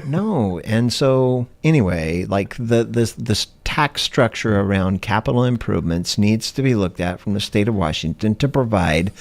[SPEAKER 1] No. And so anyway, like this tax structure around capital improvements needs to be looked at from the state of Washington to provide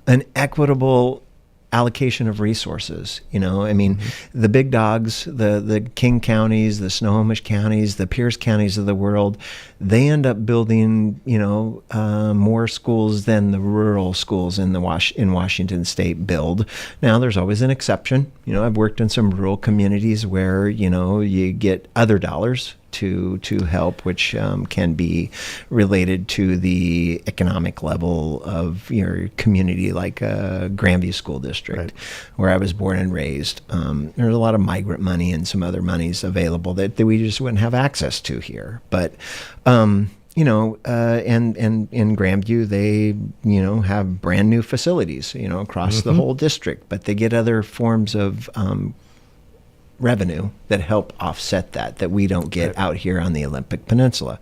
[SPEAKER 1] an equitable allocation of resources. I mean, the big dogs, the King counties, the Snohomish counties, the Pierce counties of the world, they end up building, more schools than the rural schools in Washington State build. Now, there's always an exception. I've worked in some rural communities where, you get other dollars to help, which can be related to the economic level of your community, like Grandview School District, where I was born and raised. There's a lot of migrant money and some other monies available that we just wouldn't have access to here. But and in Grandview, they, have brand new facilities, across the whole district, but they get other forms of revenue that help offset that we don't get out here on the Olympic Peninsula.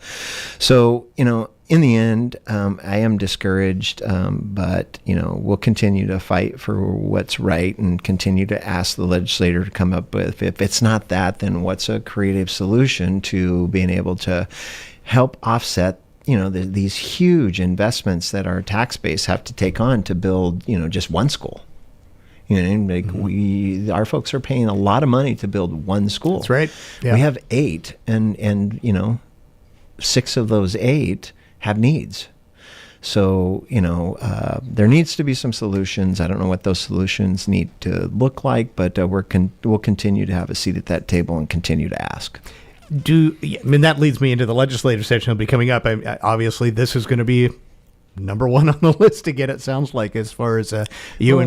[SPEAKER 1] So, in the end, I am discouraged, but, we'll continue to fight for what's right and continue to ask the legislator to come up with, if it's not that, then what's a creative solution to being able to help offset these huge investments that our tax base have to take on to build, just one school. Our folks are paying a lot of money to build one school.
[SPEAKER 2] That's right. Yeah.
[SPEAKER 1] We have 8, and 6 of those 8 have needs. So, there needs to be some solutions. I don't know what those solutions need to look like, but we'll continue to have a seat at that table and continue to ask.
[SPEAKER 2] That leads me into the legislative session that'll be coming up. Obviously, this is going to be number one on the list again, it sounds like, as far as and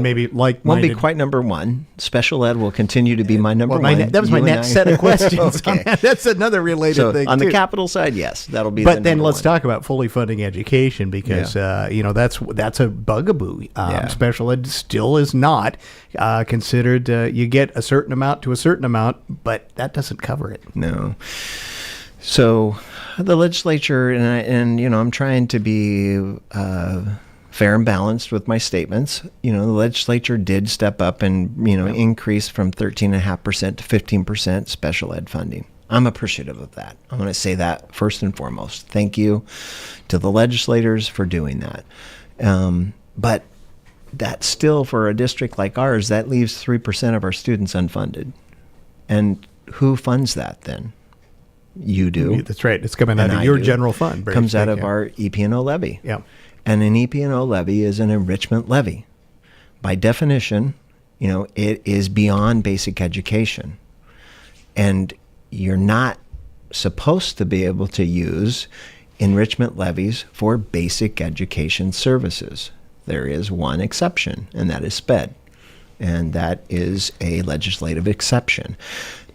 [SPEAKER 2] maybe like-minded.
[SPEAKER 1] Won't be quite number one. Special ed will continue to be my number one.
[SPEAKER 2] That was my next set of questions.
[SPEAKER 1] Okay.
[SPEAKER 2] That's another related thing,
[SPEAKER 1] on
[SPEAKER 2] too.
[SPEAKER 1] the capital side, yes, that'll be
[SPEAKER 2] But then let's talk about fully funding education, because, that's a bugaboo. Special ed still is not considered, you get a certain amount to a certain amount, but that doesn't cover it.
[SPEAKER 1] No. So the legislature, and I'm trying to be fair and balanced with my statements. The legislature did step up and, increase from 13.5% to 15% special ed funding. I'm appreciative of that. I want to say that first and foremost. Thank you to the legislators for doing that. But that still, for a district like ours, that leaves 3% of our students unfunded. And who funds that then? You do.
[SPEAKER 2] That's right. It's coming out of your general fund.
[SPEAKER 1] Comes out of our EP&O levy.
[SPEAKER 2] Yeah.
[SPEAKER 1] And an EP&O levy is an enrichment levy. By definition, it is beyond basic education. And you're not supposed to be able to use enrichment levies for basic education services. There is one exception, and that is SPED. And that is a legislative exception.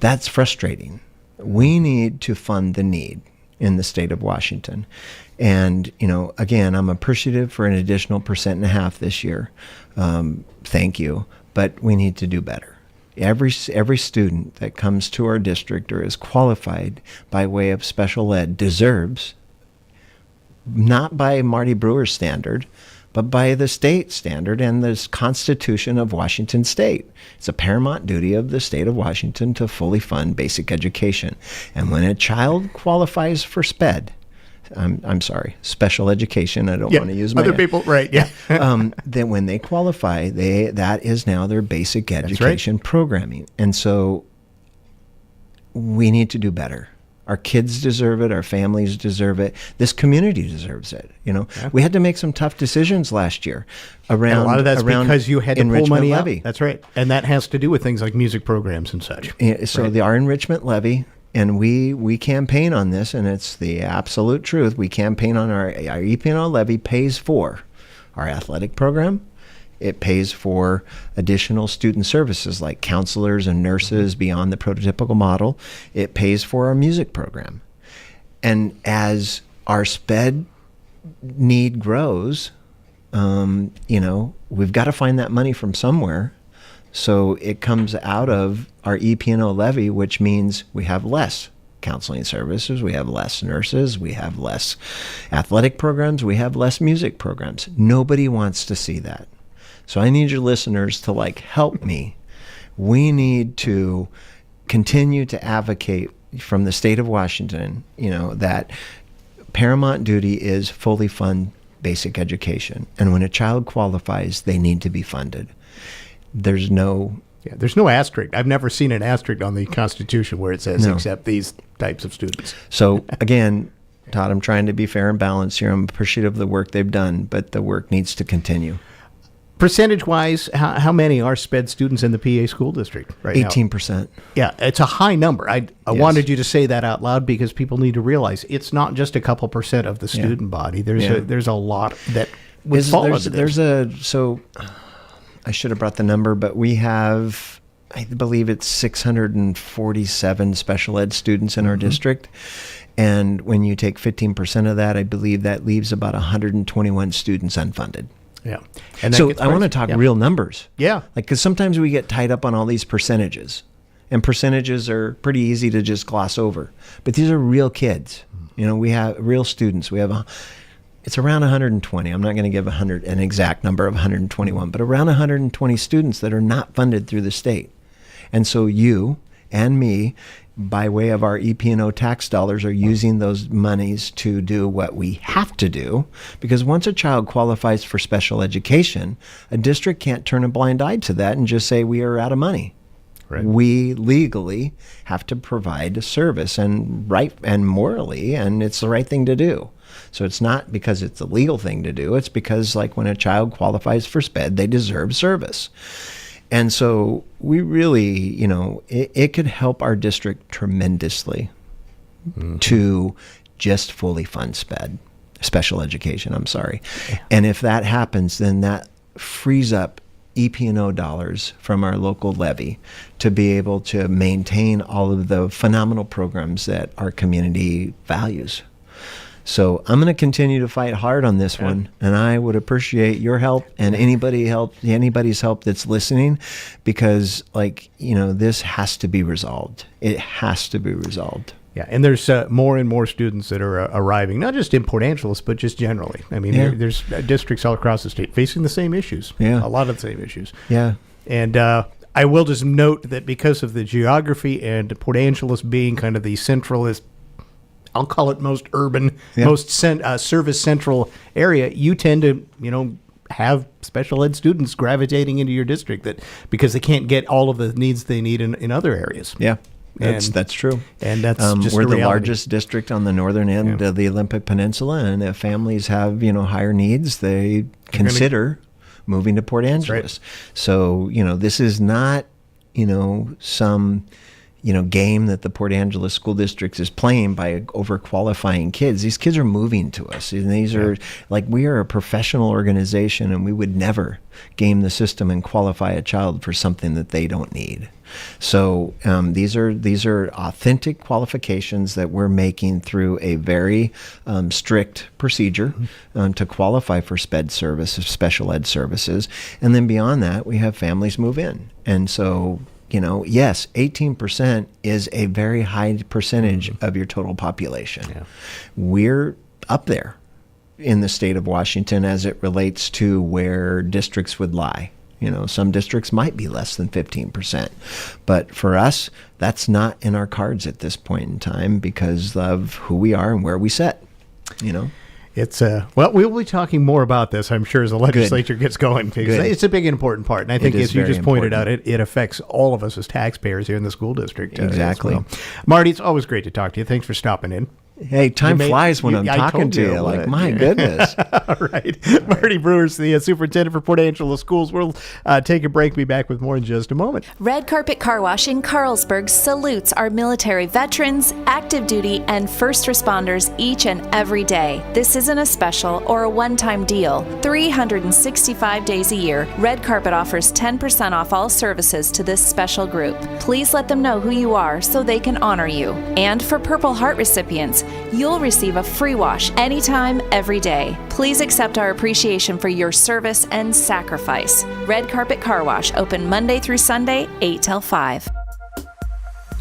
[SPEAKER 1] That's frustrating. We need to fund the need in the state of Washington. And, again, I'm appreciative for an additional 1.5% this year. Thank you. But we need to do better. Every student that comes to our district or is qualified by way of special ed deserves, not by Marty Brewer's standard, but by the state standard and the Constitution of Washington State. It's a paramount duty of the state of Washington to fully fund basic education. And when a child qualifies for SPED, I'm sorry, special education, I don't want to use my...
[SPEAKER 2] Other people, right, yeah.
[SPEAKER 1] Then when they qualify, that is now their basic education programming. And so we need to do better. Our kids deserve it. Our families deserve it. This community deserves it. We had to make some tough decisions last year around.
[SPEAKER 2] And a lot of that's because you had to pull money
[SPEAKER 1] levy.
[SPEAKER 2] out. That's right, and that has to do with things like music programs and such.
[SPEAKER 1] So our enrichment levy, and we campaign on this, and it's the absolute truth. We campaign on our EP&O levy pays for our athletic program. It pays for additional student services like counselors and nurses beyond the prototypical model. It pays for our music program. And as our SPED need grows, we've got to find that money from somewhere. So it comes out of our EP&O levy, which means we have less counseling services, we have less nurses, we have less athletic programs, we have less music programs. Nobody wants to see that. So I need your listeners to help me. We need to continue to advocate from the state of Washington, that paramount duty is fully fund basic education. And when a child qualifies, they need to be funded. there's no...
[SPEAKER 2] Yeah, there's no asterisk. I've never seen an asterisk on the Constitution where it says
[SPEAKER 1] No.
[SPEAKER 2] except these types of students.
[SPEAKER 1] So again, Todd, I'm trying to be fair and balanced here. I'm appreciative of the work they've done, but the work needs to continue.
[SPEAKER 2] Percentage-wise, how many are SPED students in the PA school district right now?
[SPEAKER 1] 18%.
[SPEAKER 2] Yeah, it's a high number. I wanted you to say that out loud because people need to realize it's not just a couple percent of the student body. There's a lot that would fall under this.
[SPEAKER 1] So I should have brought the number, but we have, I believe it's 647 special ed students in our district. And when you take 15% of that, I believe that leaves about 121 students unfunded.
[SPEAKER 2] Yeah.
[SPEAKER 1] And so I want to talk real numbers.
[SPEAKER 2] Yeah.
[SPEAKER 1] Like, because sometimes we get tied up on all these percentages, and percentages are pretty easy to just gloss over. But these are real kids. You know, we have real students. We have it's around 120. I'm not going to give an exact number of 121, but around 120 students that are not funded through the state. And so you and me, by way of our EP&O tax dollars, are using those monies to do what we have to do, because once a child qualifies for special education, a district can't turn a blind eye to that and just say we are out of money. Right. We legally have to provide a service, and morally, and it's the right thing to do. So it's not because it's a legal thing to do. It's because, like, when a child qualifies for SPED, they deserve service. And so we really, you know, it could help our district tremendously to just fully fund special education, I'm sorry. And if that happens, then that frees up EP&O dollars from our local levy to be able to maintain all of the phenomenal programs that our community values. So I'm going to continue to fight hard on this one, and I would appreciate your help and anybody's help that's listening, because, like, you know, this has to be resolved. It has to be resolved.
[SPEAKER 2] Yeah, and there's more and more students that are arriving, not just in Port Angeles, but just generally. I mean, there's districts all across the state facing the same issues.
[SPEAKER 1] Yeah,
[SPEAKER 2] a lot of the same issues.
[SPEAKER 1] Yeah,
[SPEAKER 2] and I will just note that because of the geography and Port Angeles being kind of the centralist, I'll call it most urban, most service central area, you tend to, you know, have special ed students gravitating into your district because they can't get all of the needs they need in other areas.
[SPEAKER 1] Yeah. That's true.
[SPEAKER 2] And that's just
[SPEAKER 1] we're
[SPEAKER 2] the reality.
[SPEAKER 1] largest district on the northern end of the Olympic Peninsula, and if families have, you know, higher needs, they consider moving to Port Angeles. Right. So, you know, this is not, you know, some, you know, game that the Port Angeles School District is playing by overqualifying kids. These kids are moving to us, and these are, like, we are a professional organization, and we would never game the system and qualify a child for something that they don't need. So these are authentic qualifications that we're making through a very strict procedure to qualify for SPED services, special ed services, and then beyond that, we have families move in, and so, you know, yes, 18% is a very high percentage of your total population. Yeah. We're up there in the state of Washington as it relates to where districts would lie. You know, some districts might be less than 15%. But for us, that's not in our cards at this point in time because of who we are and where we sit, you know.
[SPEAKER 2] It's well, we'll be talking more about this, I'm sure, as the legislature gets going, because it's a big and important part. And I think, as you just pointed out, it affects all of us as taxpayers here in the school district.
[SPEAKER 1] Exactly.
[SPEAKER 2] Well. Marty, it's always great to talk to you. Thanks for stopping in.
[SPEAKER 1] Hey, time flies when I'm talking to you. Like, my goodness.
[SPEAKER 2] All right. Marty Brewer's the superintendent for Port Angeles Schools. We'll take a break. Be back with more in just a moment.
[SPEAKER 13] Red Carpet Car Wash in Carlsberg salutes our military veterans, active duty, and first responders each and every day. This isn't a special or a one-time deal. 365 days a year, Red Carpet offers 10% off all services to this special group. Please let them know who you are so they can honor you. And for Purple Heart recipients, you'll receive a free wash anytime, every day. Please accept our appreciation for your service and sacrifice. Red Carpet Car Wash, open Monday through Sunday, 8 till 5.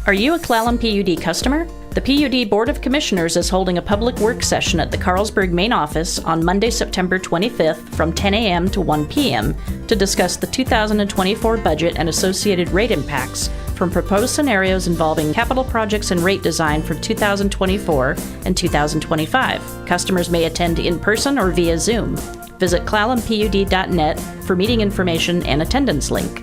[SPEAKER 14] Are you a Clallam PUD customer? The PUD Board of Commissioners is holding a public work session at the Carlsberg main office on Monday, September 25th from 10 a.m. to 1 p.m. to discuss the 2024 budget and associated rate impacts from proposed scenarios involving capital projects and rate design for 2024 and 2025. Customers may attend in person or via Zoom. Visit clallampud.net for meeting information and attendance link.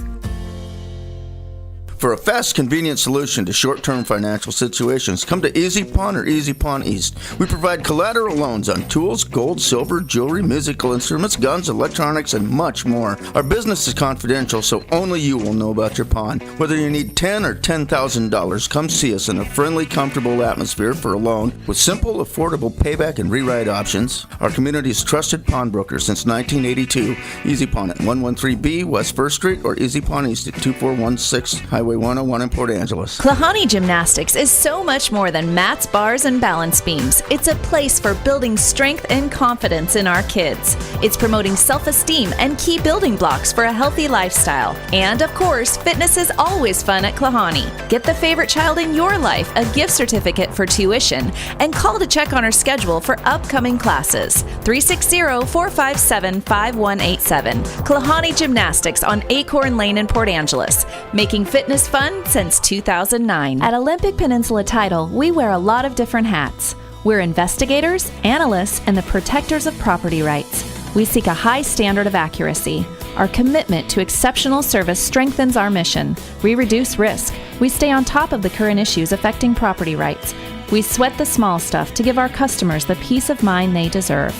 [SPEAKER 7] For a fast, convenient solution to short-term financial situations, come to Easy Pawn or Easy Pawn East. We provide collateral loans on tools, gold, silver, jewelry, musical instruments, guns, electronics, and much more. Our business is confidential, so only you will know about your pawn. Whether you need $10,000 or $10,000, come see us in a friendly, comfortable atmosphere for a loan with simple, affordable payback and rewrite options. Our community's trusted pawnbroker since 1982. Easy Pawn at 113B West 1st Street or Easy Pawn East at 2416 Highway 101 in Port Angeles.
[SPEAKER 13] Klahani Gymnastics is so much more than mats, bars, and balance beams. It's a place for building strength and confidence in our kids. It's promoting self-esteem and key building blocks for a healthy lifestyle. And of course, fitness is always fun at Klahani. Get the favorite child in your life a gift certificate for tuition and call to check on our schedule for upcoming classes. 360-457-5187. Klahani Gymnastics on Acorn Lane in Port Angeles, making fitness fun since 2009. At Olympic Peninsula Title, we wear a lot of different hats. We're investigators, analysts, and the protectors of property rights. We seek a high standard of accuracy. Our commitment to exceptional service strengthens our mission. We reduce risk. We stay on top of the current issues affecting property rights. We sweat the small stuff to give our customers the peace of mind they deserve.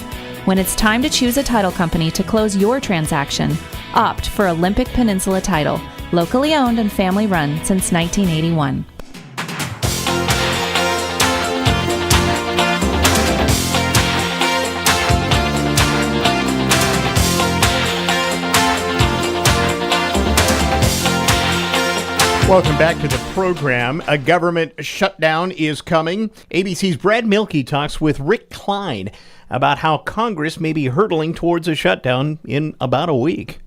[SPEAKER 13] When it's time to choose a title company to close your transaction, opt for Olympic Peninsula Title, locally owned and family run since 1981.
[SPEAKER 2] Welcome back to the program. A government shutdown is coming. ABC's Brad Mielke talks with Rick Klein about how Congress may be hurtling towards a shutdown in about a week.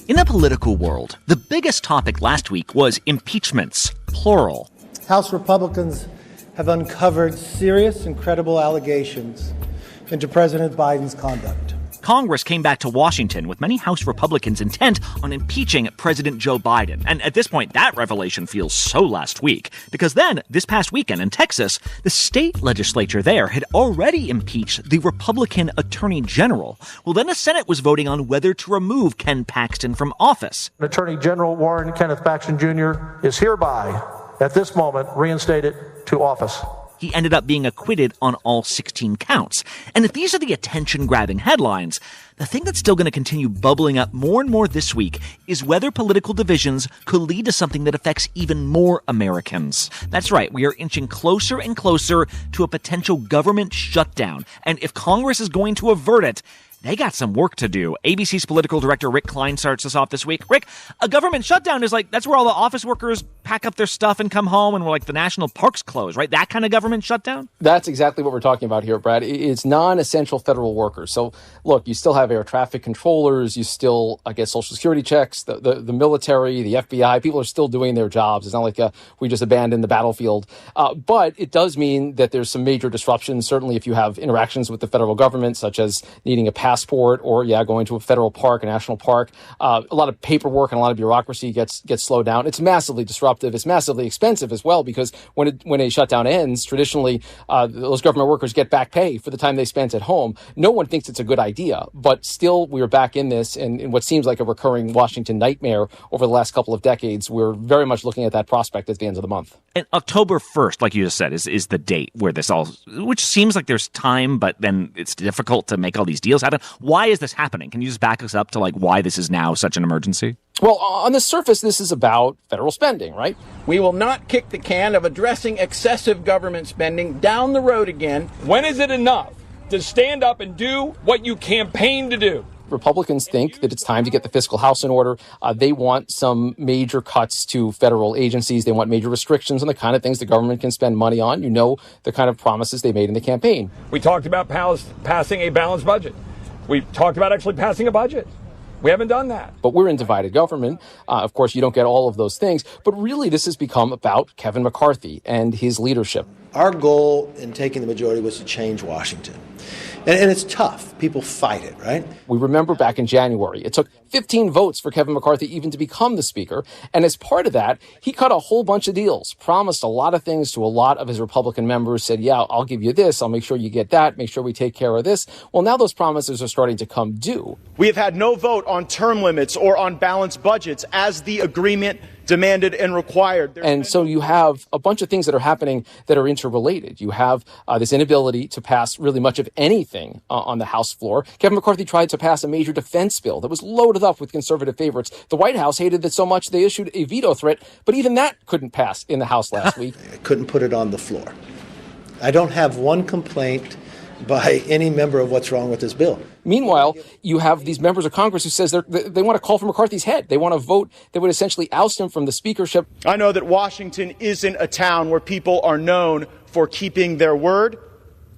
[SPEAKER 15] In the political world, the biggest topic last week was impeachments, plural.
[SPEAKER 16] House Republicans have uncovered serious and credible allegations into President Biden's conduct.
[SPEAKER 15] Congress came back to Washington with many House Republicans intent on impeaching President Joe Biden. And at this point, that revelation feels so last week, because then, this past weekend in Texas, the state legislature there had already impeached the Republican Attorney General. Well, then the Senate was voting on whether to remove Ken Paxton from office.
[SPEAKER 17] Attorney General Warren Kenneth Paxton Jr. is hereby, at this moment, reinstated to office.
[SPEAKER 15] He ended up being acquitted on all 16 counts. And if these are the attention-grabbing headlines, the thing that's still going to continue bubbling up more and more this week is whether political divisions could lead to something that affects even more Americans. That's right, we are inching closer and closer to a potential government shutdown. And if Congress is going to avert it, they got some work to do. ABC's political director Rick Klein starts us off this week. Rick, a government shutdown is like, that's where all the office workers pack up their stuff and come home and the national parks close, right? That kind of government shutdown?
[SPEAKER 25] That's exactly what we're talking about here, Brad. It's non-essential federal workers. So, look, you still have air traffic controllers. You still get Social Security checks, the military, the FBI. People are still doing their jobs. It's not like we just abandoned the battlefield. But it does mean that there's some major disruptions, certainly if you have interactions with the federal government, such as needing a passport or, going to a federal park, a national park. A lot of paperwork and a lot of bureaucracy gets slowed down. It's massively disruptive. It's massively expensive as well, because when a shutdown ends, traditionally, those government workers get back pay for the time they spent at home. No one thinks it's a good idea, but still we are back in this, and in what seems like a recurring Washington nightmare over the last couple of decades. We're very much looking at that prospect at the end of the month.
[SPEAKER 15] And October 1st, like you just said, is the date where this all, which seems like there's time, but then it's difficult to make all these deals happen. Why is this happening? Can you just back us up to why this is now such an emergency?
[SPEAKER 25] Well, on the surface, this is about federal spending, right?
[SPEAKER 18] We will not kick the can of addressing excessive government spending down the road again. When is it enough to stand up and do what you campaigned to do?
[SPEAKER 25] Republicans think that it's time to get the fiscal house in order. They want some major cuts to federal agencies. They want major restrictions on the kind of things the government can spend money on. You know the kind of promises they made in the campaign.
[SPEAKER 18] We talked about passing a balanced budget. We talked about actually passing a budget. We haven't done that.
[SPEAKER 25] But we're in divided government. Of course, you don't get all of those things. But really, this has become about Kevin McCarthy and his leadership.
[SPEAKER 16] Our goal in taking the majority was to change Washington. And it's tough. People fight it, right?
[SPEAKER 25] We remember back in January, it took 15 votes for Kevin McCarthy even to become the Speaker. And as part of that, he cut a whole bunch of deals, promised a lot of things to a lot of his Republican members, said, yeah, I'll give you this. I'll make sure you get that. Make sure we take care of this. Well, now those promises are starting to come due.
[SPEAKER 19] We have had no vote on term limits or on balanced budgets as the agreement demanded and required.
[SPEAKER 25] And so you have a bunch of things that are happening that are interrelated. You have this inability to pass really much of anything on the House floor. Kevin McCarthy tried to pass a major defense bill that was loaded up with conservative favorites. The White House hated it so much they issued a veto threat, but even that couldn't pass in the House last week.
[SPEAKER 16] I couldn't put it on the floor. I don't have one complaint by any member of what's wrong with this bill.
[SPEAKER 25] Meanwhile, you have these members of Congress who says they want to call for McCarthy's head. They want to vote that would essentially oust him from the speakership.
[SPEAKER 19] I know that Washington isn't a town where people are known for keeping their word.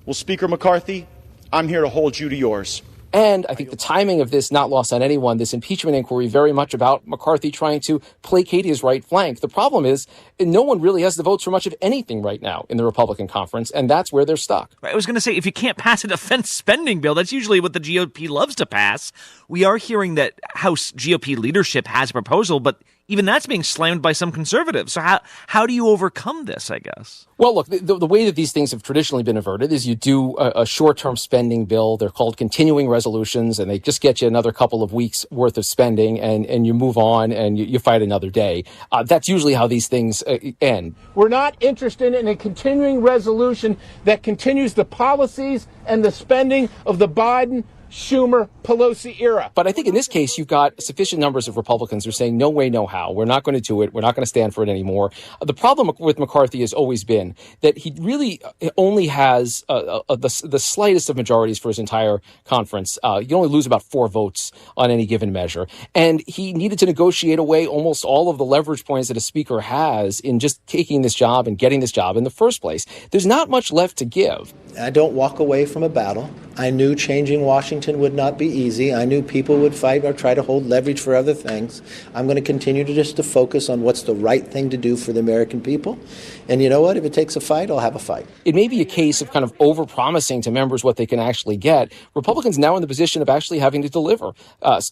[SPEAKER 19] Well, Speaker McCarthy, I'm here to hold you to yours.
[SPEAKER 25] And I think the timing of this, not lost on anyone, this impeachment inquiry, very much about McCarthy trying to placate his right flank. The problem is no one really has the votes for much of anything right now in the Republican conference, and that's where they're stuck.
[SPEAKER 15] I was going to say, if you can't pass a defense spending bill, that's usually what the GOP loves to pass. We are hearing that House GOP leadership has a proposal, but even that's being slammed by some conservatives. So how do you overcome this, I guess?
[SPEAKER 25] Well, look, the way that these things have traditionally been averted is you do a short-term spending bill. They're called continuing resolutions, and they just get you another couple of weeks worth of spending, and you move on and you fight another day. That's usually how these things end.
[SPEAKER 18] We're not interested in a continuing resolution that continues the policies and the spending of the Biden, Schumer, Pelosi era.
[SPEAKER 25] But I think in this case, you've got sufficient numbers of Republicans who are saying, no way, no how. We're not going to do it. We're not going to stand for it anymore. The problem with McCarthy has always been that he really only has the slightest of majorities for his entire conference. You only lose about 4 votes on any given measure. And he needed to negotiate away almost all of the leverage points that a speaker has in just taking this job and getting this job in the first place. There's not much left to give.
[SPEAKER 16] I don't walk away from a battle. I knew changing Washington would not be easy. I knew people would fight or try to hold leverage for other things. I'm going to continue to focus on what's the right thing to do for the American people. And you know what? If it takes a fight, I'll have a fight.
[SPEAKER 25] It may be a case of kind of over-promising to members what they can actually get. Republicans now in the position of actually having to deliver,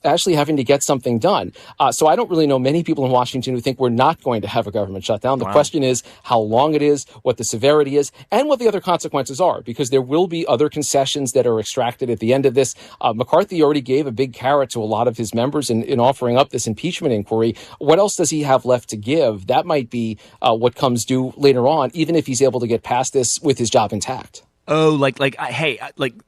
[SPEAKER 25] actually having to get something done. So I don't really know many people in Washington who think we're not going to have a government shutdown. The question is how long it is, what the severity is, and what the other consequences are, because there will be other concessions that are extracted at the end of this. McCarthy already gave a big carrot to a lot of his members in offering up this impeachment inquiry. What else does he have left to give? That might be what comes due later on, even if he's able to get past this with his job intact.
[SPEAKER 15] Oh, hey,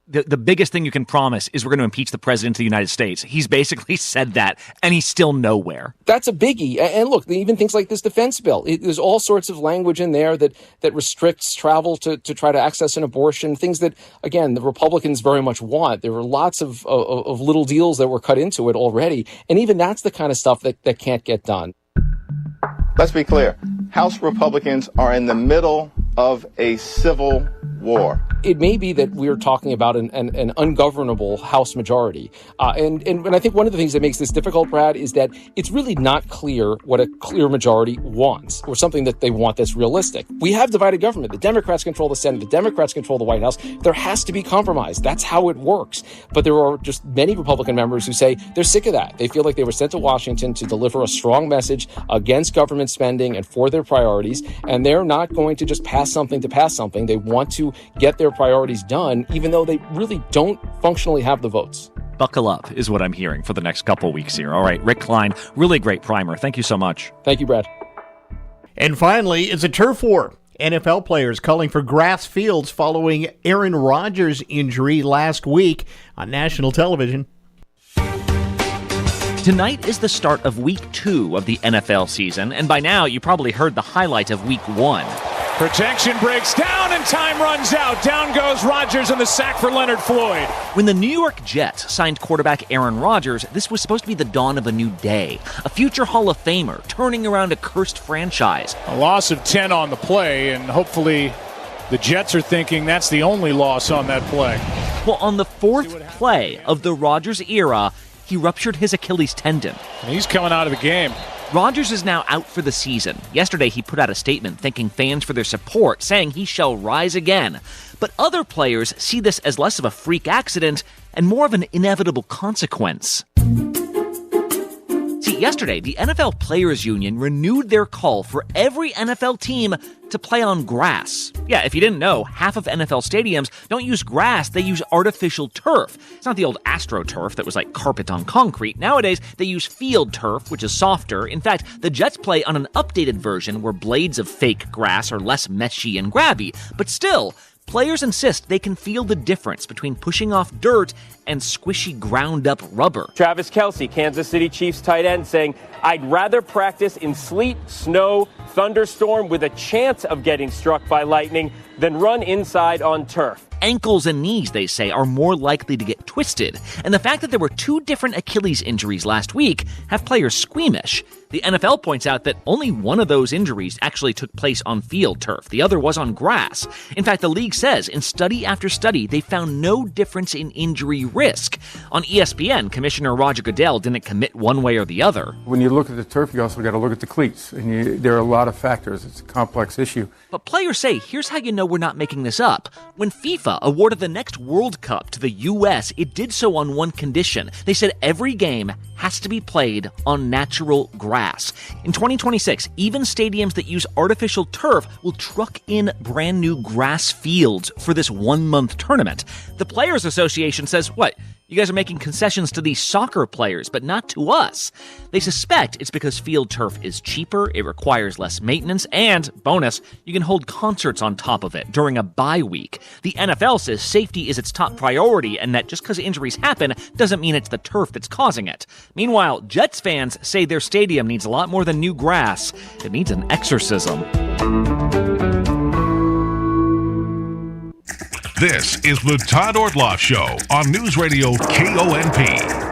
[SPEAKER 15] the biggest thing you can promise is we're going to impeach the president of the United States. He's basically said that, and he's still nowhere.
[SPEAKER 25] That's a biggie. And look, even things like this defense bill, there's all sorts of language in there that restricts travel to try to access an abortion, things that, again, the Republicans very much want. There were lots of little deals that were cut into it already, and even that's the kind of stuff that can't get done.
[SPEAKER 20] Let's be clear. House Republicans are in the middle of a civil war.
[SPEAKER 25] It may be that we're talking about an ungovernable House majority. And I think one of the things that makes this difficult, Brad, is that it's really not clear what a clear majority wants, or something that they want that's realistic. We have divided government. The Democrats control the Senate. The Democrats control the White House. There has to be compromise. That's how it works. But there are just many Republican members who say they're sick of that. They feel like they were sent to Washington to deliver a strong message against government spending and for their priorities, and they're not going to just pass something to pass something. They want to get their priorities done, even though they really don't functionally have the votes.
[SPEAKER 15] Buckle up is what I'm hearing for the next couple weeks here. All right, Rick Klein, really great primer. Thank you so much.
[SPEAKER 25] Thank you, Brad.
[SPEAKER 2] And finally, it's a turf war. NFL players calling for grass fields following Aaron Rodgers' injury last week on national television.
[SPEAKER 15] Tonight is the start of Week 2 of the NFL season, and by now you probably heard the highlight of Week 1.
[SPEAKER 21] Protection breaks down and time runs out. Down goes Rodgers and the sack for Leonard Floyd.
[SPEAKER 15] When the New York Jets signed quarterback Aaron Rodgers, this was supposed to be the dawn of a new day. A future Hall of Famer turning around a cursed franchise.
[SPEAKER 21] A loss of 10 on the play, and hopefully the Jets are thinking that's the only loss on that play.
[SPEAKER 15] Well, on the 4th play of the Rodgers era, he ruptured his Achilles tendon.
[SPEAKER 21] And he's coming out of the game.
[SPEAKER 15] Rodgers is now out for the season. Yesterday, he put out a statement thanking fans for their support, saying he shall rise again. But other players see this as less of a freak accident and more of an inevitable consequence. See, yesterday, the NFL Players Union renewed their call for every NFL team to play on grass. Yeah, if you didn't know, half of NFL stadiums don't use grass, they use artificial turf. It's not the old AstroTurf that was like carpet on concrete. Nowadays, they use field turf, which is softer. In fact, the Jets play on an updated version where blades of fake grass are less meshy and grabby. But still, players insist they can feel the difference between pushing off dirt and squishy ground-up rubber.
[SPEAKER 9] Travis Kelce, Kansas City Chiefs tight end, saying, "I'd rather practice in sleet, snow, thunderstorm with a chance of getting struck by lightning than run inside on turf."
[SPEAKER 15] Ankles and knees, they say, are more likely to get twisted. And the fact that there were 2 different Achilles injuries last week have players squeamish. The NFL points out that only one of those injuries actually took place on field turf. The other was on grass. In fact, the league says in study after study, they found no difference in injury risk. On ESPN, Commissioner Roger Goodell didn't commit one way or the other.
[SPEAKER 10] When you look at the turf, you also got to look at the cleats. And there are a lot of factors. It's a complex issue.
[SPEAKER 15] But players say, here's how you know we're not making this up. When FIFA awarded the next World Cup to the U.S., it did so on one condition. They said every game has to be played on natural grass. In 2026, even stadiums that use artificial turf will truck in brand new grass fields for this 1-month tournament. The Players Association says, what? You guys are making concessions to these soccer players, but not to us. They suspect it's because field turf is cheaper, it requires less maintenance, and, bonus, you can hold concerts on top of it during a bye week. The NFL says safety is its top priority, and that just because injuries happen doesn't mean it's the turf that's causing it. Meanwhile, Jets fans say their stadium needs a lot more than new grass. It needs an exorcism.
[SPEAKER 3] This is the Todd Ortloff Show on Newsradio KONP.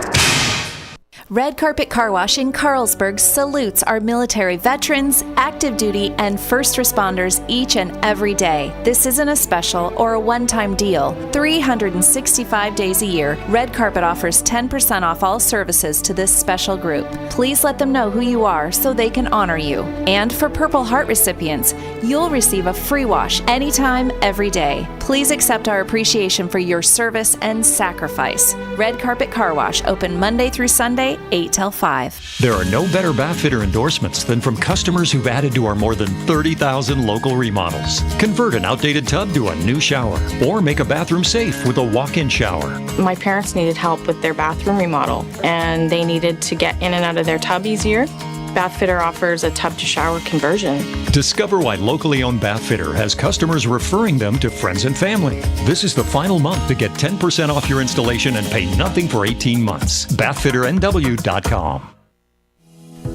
[SPEAKER 13] Red Carpet Car Wash in Carlsberg salutes our military veterans, active duty, and first responders each and every day. This isn't a special or a one-time deal. 365 days a year, Red Carpet offers 10% off all services to this special group. Please let them know who you are so they can honor you. And for Purple Heart recipients, you'll receive a free wash anytime, every day. Please accept our appreciation for your service and sacrifice. Red Carpet Car Wash, open Monday through Sunday, 8 till 5.
[SPEAKER 22] There are no better bath fitter endorsements than from customers who've added to our more than 30,000 local remodels. Convert an outdated tub to a new shower, or make a bathroom safe with a walk-in shower.
[SPEAKER 23] My parents needed help with their bathroom remodel, and they needed to get in and out of their tub easier. Bath Fitter offers a tub-to-shower conversion.
[SPEAKER 22] Discover why locally owned Bath Fitter has customers referring them to friends and family. This is the final month to get 10% off your installation and pay nothing for 18 months. BathFitterNW.com.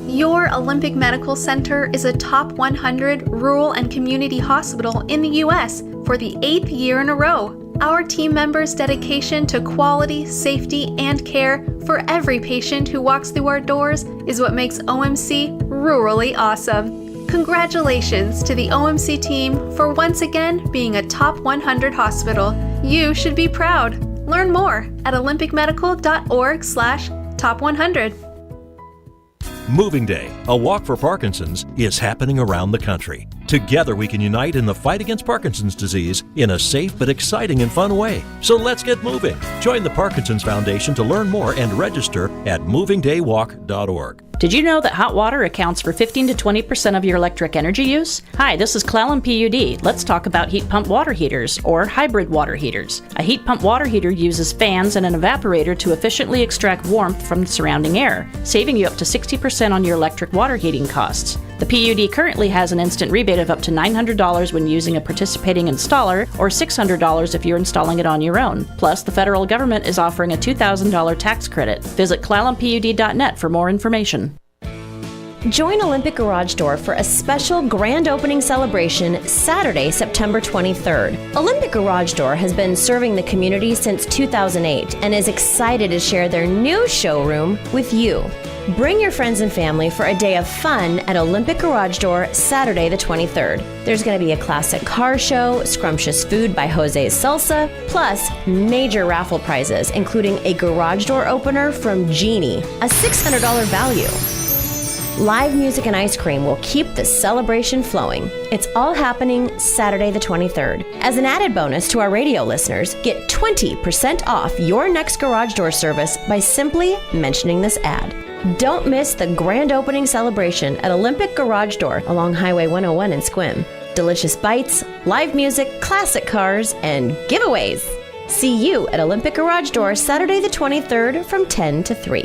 [SPEAKER 24] Your Olympic Medical Center is a top 100 rural and community hospital in the U.S. for the 8th year in a row. Our team members' dedication to quality, safety, and care for every patient who walks through our doors is what makes OMC rurally awesome. Congratulations to the OMC team for once again being a top 100 hospital. You should be proud. Learn more at olympicmedical.org/top100.
[SPEAKER 26] Moving Day, a walk for Parkinson's, is happening around the country. Together we can unite in the fight against Parkinson's disease in a safe but exciting and fun way. So let's get moving. Join the Parkinson's Foundation to learn more and register at movingdaywalk.org.
[SPEAKER 14] Did you know that hot water accounts for 15 to 20% of your electric energy use? Hi, this is Clallam PUD. Let's talk about heat pump water heaters, or hybrid water heaters. A heat pump water heater uses fans and an evaporator to efficiently extract warmth from the surrounding air, saving you up to 60% on your electric water heating costs. The PUD currently has an instant rebate of up to $900 when using a participating installer, or $600 if you're installing it on your own. Plus, the federal government is offering a $2,000 tax credit. Visit ClallamPUD.net for more information.
[SPEAKER 6] Join Olympic Garage Door for a special grand opening celebration Saturday, September 23rd. Olympic Garage Door has been serving the community since 2008 and is excited to share their new showroom with you. Bring your friends and family for a day of fun at Olympic Garage Door Saturday the 23rd. There's going to be a classic car show, scrumptious food by Jose's Salsa, plus major raffle prizes, including a garage door opener from Genie, a $600 value. Live music and ice cream will keep the celebration flowing. It's all happening Saturday the 23rd. As an added bonus to our radio listeners, get 20% off your next garage door service by simply mentioning this ad. Don't miss the grand opening celebration at Olympic Garage Door along Highway 101 in Sequim. Delicious bites, live music, classic cars, and giveaways. See you at Olympic Garage Door Saturday the 23rd from 10 to 3.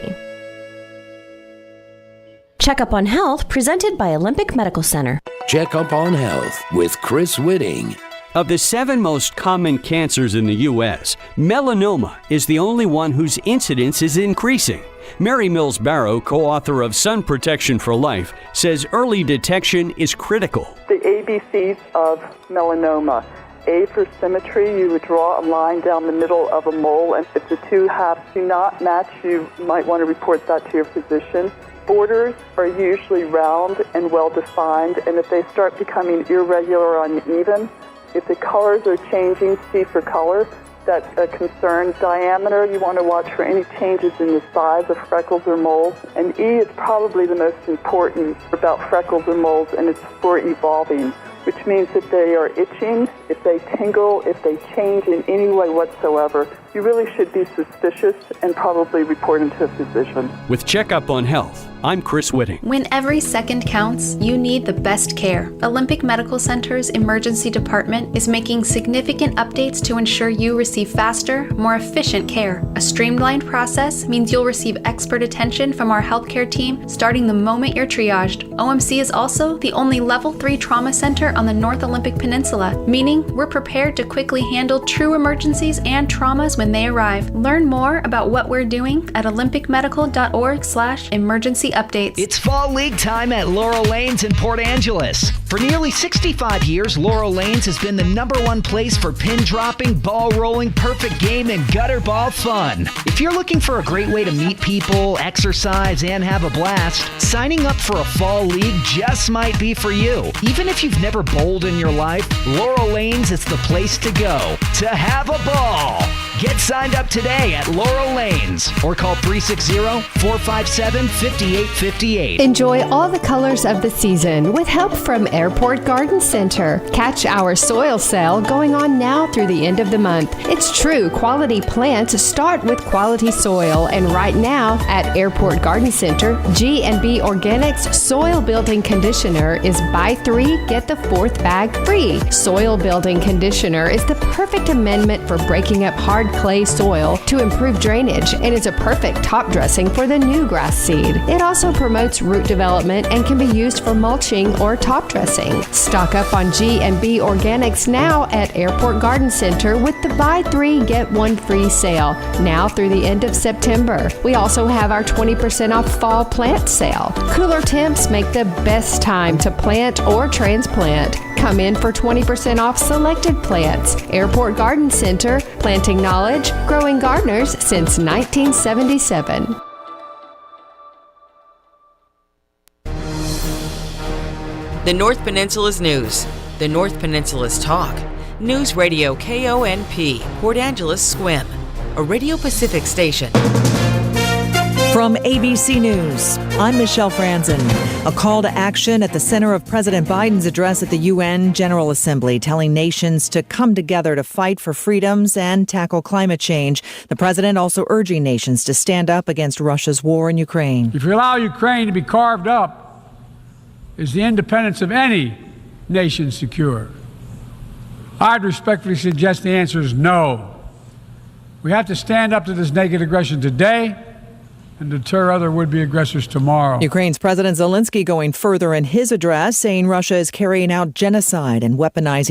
[SPEAKER 6] Checkup on Health presented by Olympic Medical Center.
[SPEAKER 1] Check Up on Health with Chris Whitting. Of the 7 most common cancers in the U.S., melanoma is the only one whose incidence is increasing. Mary Mills Barrow, co-author of Sun Protection for Life, says early detection is critical.
[SPEAKER 4] The ABCs of melanoma. A for symmetry, you would draw a line down the middle of a mole, and if the two halves do not match, you might want to report that to your physician. Borders are usually round and well-defined, and if they start becoming irregular or uneven, if the colors are changing, C for color, that's a concern. Diameter, you want to watch for any changes in the size of freckles or moles. And E is probably the most important about freckles or moles, and it's for evolving, which means that they are itching, if they tingle, if they change in any way whatsoever. You really should be suspicious and probably report them to a physician.
[SPEAKER 1] With Checkup on Health, I'm Chris Whitting.
[SPEAKER 24] When every second counts, you need the best care. Olympic Medical Center's emergency department is making significant updates to ensure you receive faster, more efficient care. A streamlined process means you'll receive expert attention from our healthcare team starting the moment you're triaged. OMC is also the only Level 3 trauma center on the North Olympic Peninsula, meaning we're prepared to quickly handle true emergencies and traumas when they arrive. Learn more about what we're doing at olympicmedical.org/emergency updates.
[SPEAKER 5] It's fall league time at Laurel Lanes in Port Angeles. For nearly 65 years, Laurel Lanes has been the #1 place for pin dropping, ball rolling, perfect game, and gutter ball fun. If you're looking for a great way to meet people, exercise, and have a blast, signing up for a fall league just might be for you. Even if you've never bowled in your life, Laurel Lanes is the place to go to have a ball. Get signed up today at Laurel Lanes or call 360-457-5858.
[SPEAKER 8] Enjoy all the colors of the season with help from Airport Garden Center. Catch our soil sale going on now through the end of the month. It's true, quality plants start with quality soil, and right now at Airport Garden Center, G&B Organics Soil Building Conditioner is buy 3, get the 4th bag free. Soil Building Conditioner is the perfect amendment for breaking up hard clay soil to improve drainage and is a perfect top dressing for the new grass seed. It also promotes root development and can be used for mulching or top dressing. Stock up on G&B Organics now at Airport Garden Center with the buy 3 get 1 free sale now through the end of September. We also have our 20% off fall plant sale. Cooler temps make the best time to plant or transplant. Come in for 20% off selected plants. Airport Garden Center, planting knowledge, growing gardeners since 1977.
[SPEAKER 11] The North Peninsula's news. The North Peninsula's talk. Newsradio KONP, Port Angeles, Sequim. A Radio Pacific station.
[SPEAKER 12] From ABC News, I'm Michelle Franzen. A call to action at the center of President Biden's address at the UN General Assembly, telling nations to come together to fight for freedoms and tackle climate change. The president also urging nations to stand up against Russia's war in Ukraine.
[SPEAKER 27] If you allow Ukraine to be carved up, is the independence of any nation secure? I'd respectfully suggest the answer is no. We have to stand up to this naked aggression today and deter other would-be aggressors tomorrow.
[SPEAKER 12] Ukraine's President Zelensky going further in his address, saying Russia is carrying out genocide and weaponizing